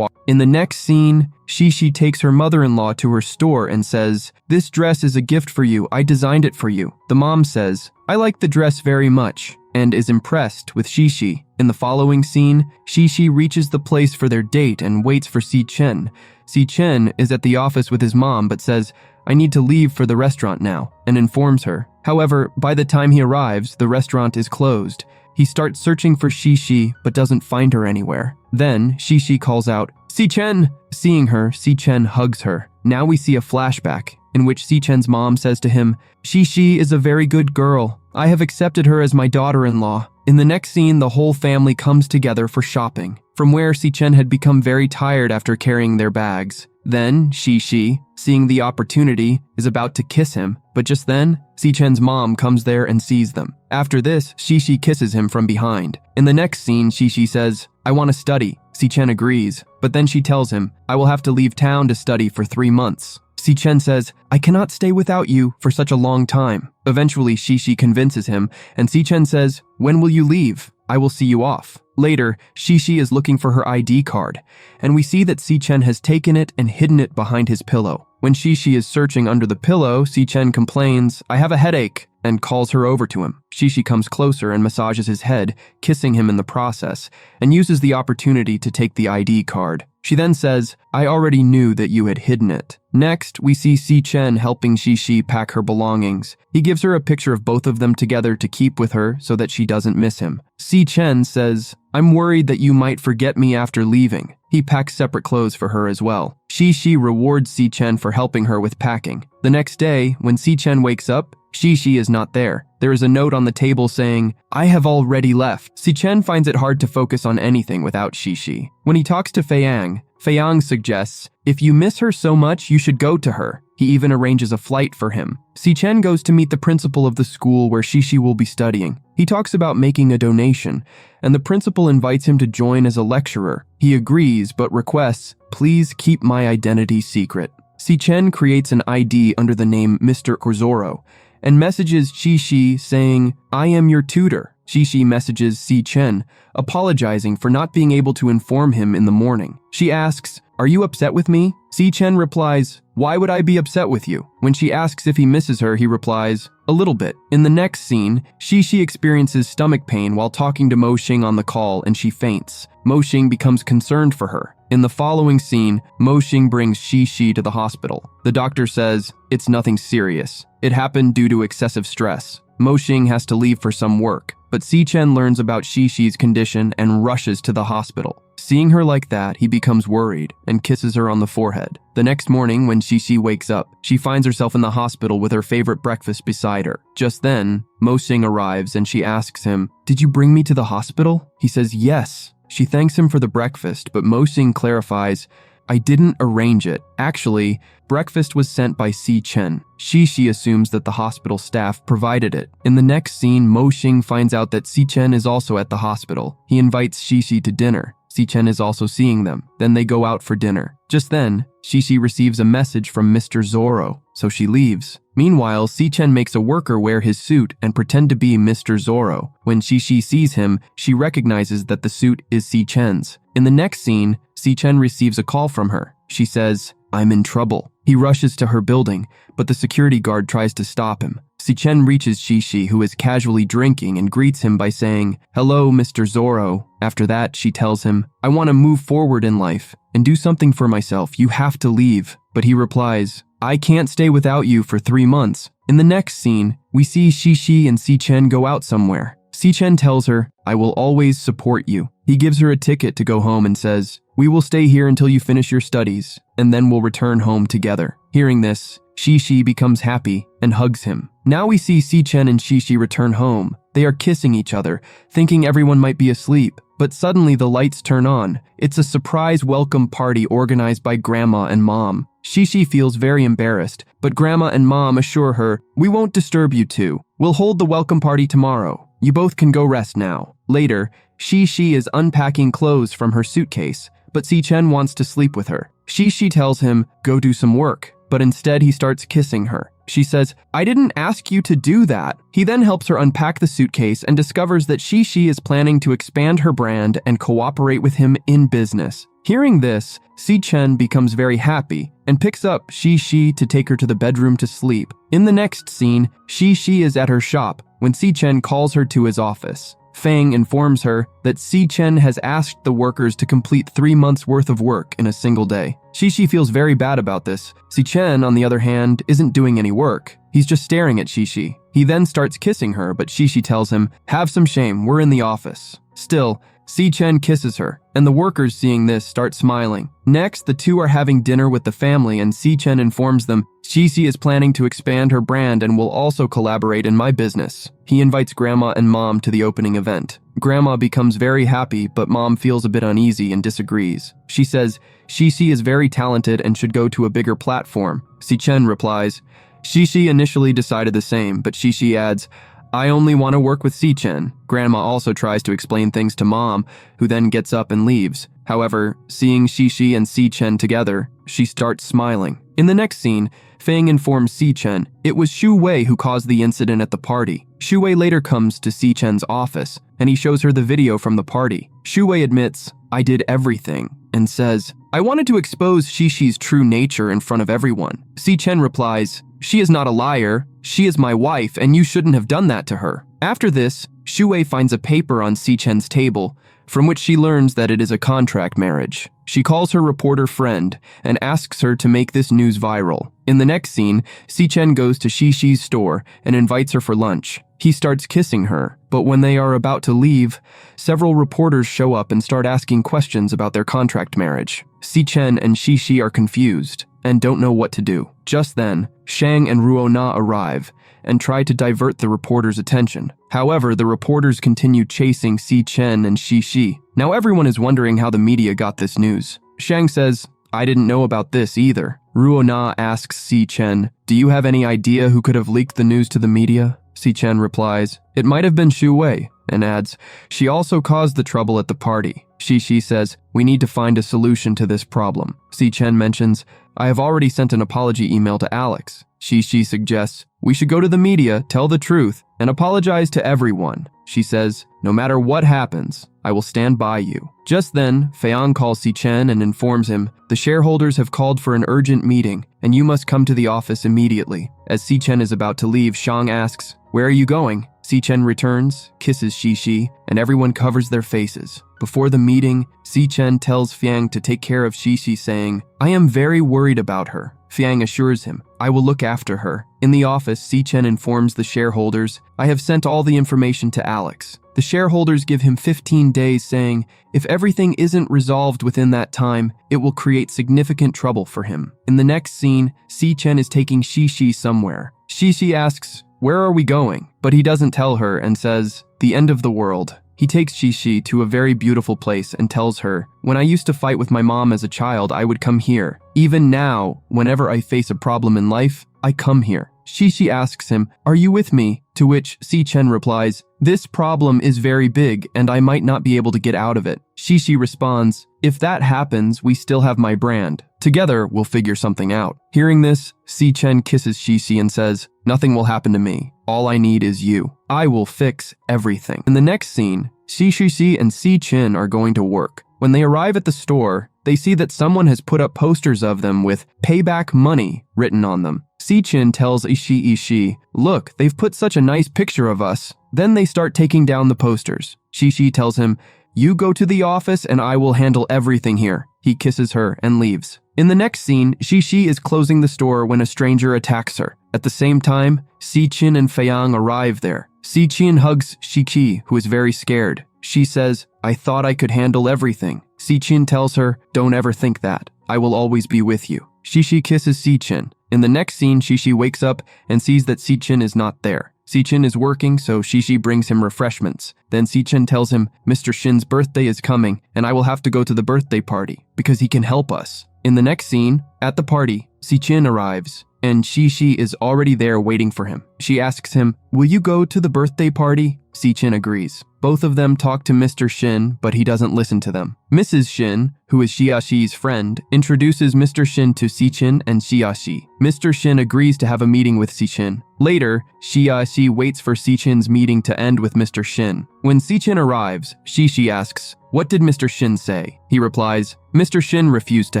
In the next scene, Xixi takes her mother-in-law to her store and says, "This dress is a gift for you. I designed it for you." The mom says, "I like the dress very much," and is impressed with Xixi. In the following scene, Xixi reaches the place for their date and waits for Chen. Chen is at the office with his mom but says, "I need to leave for the restaurant now," and informs her. However, by the time he arrives, the restaurant is closed. He starts searching for Xixi but doesn't find her anywhere. Then Xixi calls out, "Chen!" Seeing her, Chen hugs her. Now we see a flashback in which Chen's mom says to him, "Xixi is a very good girl. I have accepted her as my daughter-in-law." In the next scene, the whole family comes together for shopping. from where Si-chen had become very tired after carrying their bags. Then, Shi, seeing the opportunity, is about to kiss him, but just then, Si-chen's mom comes there and sees them. After this, Shi kisses him from behind. In the next scene, Shi says, "I want to study." Si-chen agrees, but then she tells him, "I will have to leave town to study for 3 months." Si-chen says, "I cannot stay without you for such a long time." Eventually, Shi convinces him, and Si-chen says, "When will you leave? I will see you off." Later, Shi is looking for her ID card, and we see that Si-chen has taken it and hidden it behind his pillow. When Shi is searching under the pillow, Si-chen complains, "I have a headache," and calls her over to him. Shi comes closer and massages his head, kissing him in the process, and uses the opportunity to take the ID card. She then says, "I already knew that you had hidden it." Next, we see Si-chen helping Shi pack her belongings. He gives her a picture of both of them together to keep with her so that she doesn't miss him. Si-chen says, "I'm worried that you might forget me after leaving." He packs separate clothes for her as well. Shi rewards Si-chen for helping her with packing. The next day, when Si-chen wakes up, Shi is not there. There is a note on the table saying, "I have already left." Si-chen finds it hard to focus on anything without Shi. When he talks to Fei-yang suggests, "If you miss her so much, you should go to her." He even arranges a flight for him. Si-chen goes to meet the principal of the school where Shi will be studying. He talks about making a donation, and the principal invites him to join as a lecturer. He agrees, but requests, "Please keep my identity secret." Si-chen creates an ID under the name Mr. Korzoro, and messages Shi saying, "I am your tutor." Shi messages Si-chen, apologizing for not being able to inform him in the morning. She asks, "Are you upset with me?" Si-chen replies, "Why would I be upset with you?" When she asks if he misses her, he replies, "A little bit." In the next scene, Shi experiences stomach pain while talking to Mo-shing on the call, and she faints. Mo-shing becomes concerned for her. In the following scene, Mo-shing brings Shi to the hospital. The doctor says, "It's nothing serious. It happened due to excessive stress." Mo-shing has to leave for some work, but Si-chen learns about Shi's condition and rushes to the hospital. Seeing her like that, he becomes worried and kisses her on the forehead. The next morning, when Shi wakes up, she finds herself in the hospital with her favorite breakfast beside her. Just then, Mo-shing arrives and she asks him, "Did you bring me to the hospital?" He says yes. She thanks him for the breakfast, but Mo-shing clarifies, "I didn't arrange it. Actually, breakfast was sent by Si-chen." Shi assumes that the hospital staff provided it. In the next scene, Mo-shing finds out that Si-chen is also at the hospital. He invites Shi to dinner. Si-chen is also seeing them. Then they go out for dinner. Just then, Shi receives a message from Mr. Zoro, so she leaves. Meanwhile, Si-chen makes a worker wear his suit and pretend to be Mr. Zoro. When Shi sees him, she recognizes that the suit is Si-chen's. In the next scene, Si-chen receives a call from her. She says, "I'm in trouble." He rushes to her building, but the security guard tries to stop him. Si-chen reaches Shi, who is casually drinking, and greets him by saying, "Hello, Mr. Zoro." After that, she tells him, "I want to move forward in life and do something for myself. You have to leave." But he replies, "I can't stay without you for 3 months." In the next scene, we see Shi and Si-chen go out somewhere. Si-chen tells her, "I will always support you." He gives her a ticket to go home and says, "We will stay here until you finish your studies, and then we'll return home together." Hearing this, Shi becomes happy and hugs him. Now we see Si-chen and Shi return home. They are kissing each other, thinking everyone might be asleep. But suddenly the lights turn on. It's a surprise welcome party organized by Grandma and Mom. Shi feels very embarrassed, but Grandma and Mom assure her, "We won't disturb you two. We'll hold the welcome party tomorrow. You both can go rest now." Later, Shi is unpacking clothes from her suitcase, but Si-chen wants to sleep with her. Shi tells him, "Go do some work," but instead he starts kissing her. She says, "I didn't ask you to do that." He then helps her unpack the suitcase and discovers that Shi is planning to expand her brand and cooperate with him in business. Hearing this, Si-chen becomes very happy and picks up Shi to take her to the bedroom to sleep. In the next scene, Shi is at her shop when Si-chen calls her to his office. Fang informs her that Si-chen has asked the workers to complete 3 months worth of work in a single day. Shi feels very bad about this. Si-chen, on the other hand, isn't doing any work. He's just staring at Shi. He then starts kissing her, but Shi tells him, "Have some shame, we're in the office." Still, Si-chen kisses her, and the workers seeing this start smiling. Next, the two are having dinner with the family, and Si-chen informs them, "Shi is planning to expand her brand and will also collaborate in my business." He invites Grandma and Mom to the opening event. Grandma becomes very happy, but Mom feels a bit uneasy and disagrees. She says Shishi is very talented and should go to a bigger platform. Si-chen replies, Shishi initially decided the same, but Shishi adds, I only want to work with Si-chen. Grandma also tries to explain things to Mom, who then gets up and leaves. However, seeing Shishi and Si-chen together, she starts smiling. In the next scene, Fang informs Si-chen it was Shu Way who caused the incident at the party. Shu Way later comes to Si-chen's office, and he shows her the video from the party. Shu Way admits, I did everything, and says, I wanted to expose Shishi's true nature in front of everyone. Si-chen replies, she is not a liar, she is my wife, and you shouldn't have done that to her. After this, Shu Way finds a paper on Si-chen's table, from which she learns that it is a contract marriage. She calls her reporter friend and asks her to make this news viral. In the next scene, Si-chen goes to Shishi's store and invites her for lunch. He starts kissing her, but when they are about to leave, several reporters show up and start asking questions about their contract marriage. Si-chen and Shishi are confused and don't know what to do. Just then, Shang and Ruo-na arrive and try to divert the reporters' attention. However, the reporters continue chasing Si-chen and Shishi. Now everyone is wondering how the media got this news. Shang says, I didn't know about this either. Ruo-na asks Si-chen, do you have any idea who could have leaked the news to the media? Si-chen replies, it might have been Shu Way, and adds, she also caused the trouble at the party. Shishi says, we need to find a solution to this problem. Si-chen mentions, I have already sent an apology email to Alex. Shishi suggests, we should go to the media, tell the truth, and apologize to everyone. She says, no matter what happens, I will stand by you. Just then, Feiyang calls Si-chen and informs him, the shareholders have called for an urgent meeting, and you must come to the office immediately. As Si-chen is about to leave, Shang asks, where are you going? Si-chen returns, kisses Shishi, and everyone covers their faces. Before the meeting, Si-chen tells Feiyang to take care of Shishi, saying, I am very worried about her. Feiyang assures him, I will look after her. In the office, Si-chen informs the shareholders, I have sent all the information to Alex. The shareholders give him 15 days, saying, if everything isn't resolved within that time, it will create significant trouble for him. In the next scene, Si-chen is taking Shishi somewhere. Shishi asks, where are we going? But he doesn't tell her and says, the end of the world. He takes Shishi to a very beautiful place and tells her, when I used to fight with my mom as a child, I would come here. Even now, whenever I face a problem in life, I come here. Shishi asks him, are you with me? To which Si-chen replies, this problem is very big and I might not be able to get out of it. Shishi responds, if that happens, we still have my brand. Together, we'll figure something out. Hearing this, Si-chen kisses Shishi and says, nothing will happen to me. All I need is you. I will fix everything. In the next scene, Shishi and Si-chen are going to work. When they arrive at the store, they see that someone has put up posters of them with payback money written on them. Si-chen tells Ishi, look, they've put such a nice picture of us. Then they start taking down the posters. Shishi tells him, you go to the office and I will handle everything here. He kisses her and leaves. In the next scene, Shishi is closing the store when a stranger attacks her. At the same time, Si-chen and Feiyang arrive there. Si-chen hugs Shishi, who is very scared. She says, I thought I could handle everything. Si-chen tells her, don't ever think that. I will always be with you. Shishi kisses Si-chen. In the next scene, Shishi wakes up and sees that Si-chen is not there. Si-chen is working, so Shishi brings him refreshments. Then Si-chen tells him, Mr. Shin's birthday is coming, and I will have to go to the birthday party, because he can help us. In the next scene, at the party, Si-chen arrives, and Shishi is already there waiting for him. She asks him, will you go to the birthday party? Si-chen agrees. Both of them talk to Mr. Shin, but he doesn't listen to them. Mrs. Shin, who is Xiaxi's friend, introduces Mr. Shin to Si-chen and Xiaxi. Mr. Shin agrees to have a meeting with Si-chen. Later, Xiaxi waits for Si-chen's meeting to end with Mr. Shin. When Si-chen arrives, Shishi asks, what did Mr. Shin say? He replies, Mr. Shin refused to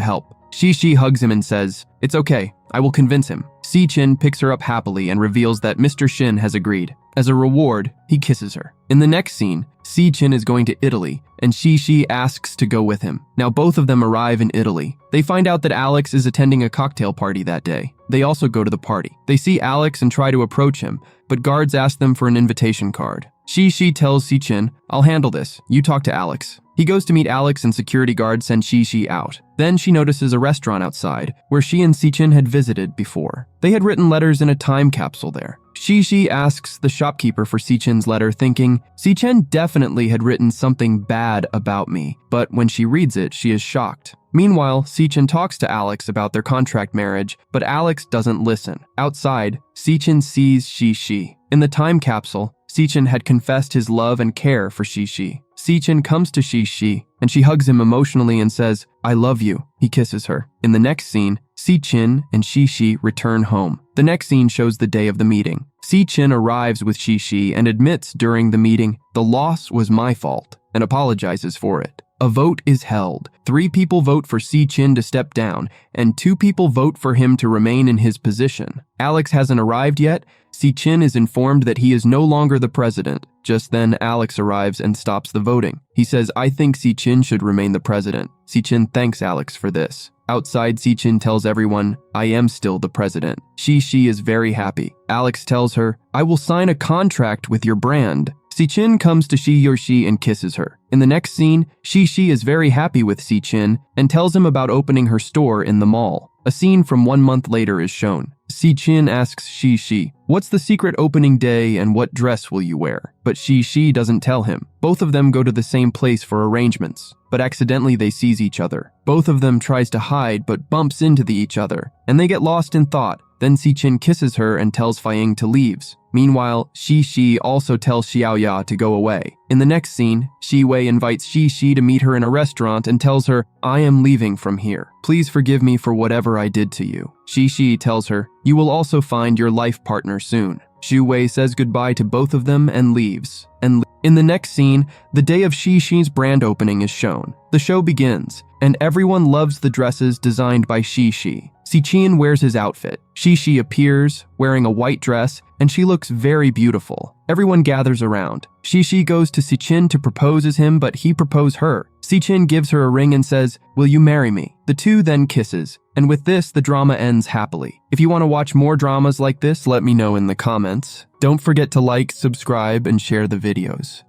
help. Shishi hugs him and says, it's okay, I will convince him. Si-chen picks her up happily and reveals that Mr. Shin has agreed. As a reward, he kisses her. In the next scene, Si-chen is going to Italy, and Shishi asks to go with him. Now both of them arrive in Italy. They find out that Alex is attending a cocktail party that day. They also go to the party. They see Alex and try to approach him, but guards ask them for an invitation card. Shishi tells Si-chen, I'll handle this. You talk to Alex. He goes to meet Alex and security guards send Shishi out. Then she notices a restaurant outside, where she and Si-chen had visited before. They had written letters in a time capsule there. Shi asks the shopkeeper for Sichin's letter, thinking Sichin definitely had written something bad about me, but when she reads it, she is shocked. Meanwhile, Sichin talks to Alex about their contract marriage, but Alex doesn't listen. Outside, Sichin sees Shi. In the time capsule, Sichin had confessed his love and care for Shi. Sichin comes to Shi, and she hugs him emotionally and says, "I love you." He kisses her. In the next scene, Sichin and Shi return home. The next scene shows the day of the meeting. Sichin arrives with Shi and admits during the meeting, "The loss was my fault," and apologizes for it. A vote is held. 3 people vote for Sichin to step down, and 2 people vote for him to remain in his position. Alex hasn't arrived yet. Sichin is informed that he is no longer the president. Just then, Alex arrives and stops the voting. He says, "I think Sichin should remain the president." Sichin thanks Alex for this. Outside, Sichin tells everyone, "I am still the president." Shi is very happy. Alex tells her, "I will sign a contract with your brand." Sichin comes to Shi and kisses her. In the next scene, Shi is very happy with Sichin and tells him about opening her store in the mall. A scene from 1 month later is shown. Sichin asks Shi, "What's the secret opening day and what dress will you wear?" But Shi doesn't tell him. Both of them go to the same place for arrangements, but accidentally they seize each other. Both of them tries to hide but bumps into each other, and they get lost in thought. Then Sichin kisses her and tells Faiying to leave. Meanwhile, Shi also tells Xiaoya to go away. In the next scene, Shu Way invites Shi to meet her in a restaurant and tells her, "I am leaving from here. Please forgive me for whatever I did to you." Shi tells her, "You will also find your life partner soon." Shu Way says goodbye to both of them and leaves. In the next scene, the day of Shi's brand opening is shown. The show begins, and everyone loves the dresses designed by Shi. Sichin wears his outfit. Shi appears, wearing a white dress, and she looks very beautiful. Everyone gathers around. Shi goes to Sichin to propose as him, but he proposes her. Sichin gives her a ring and says, "Will you marry me?" The two then kisses, and with this, the drama ends happily. If you want to watch more dramas like this, let me know in the comments. Don't forget to like, subscribe, and share the videos.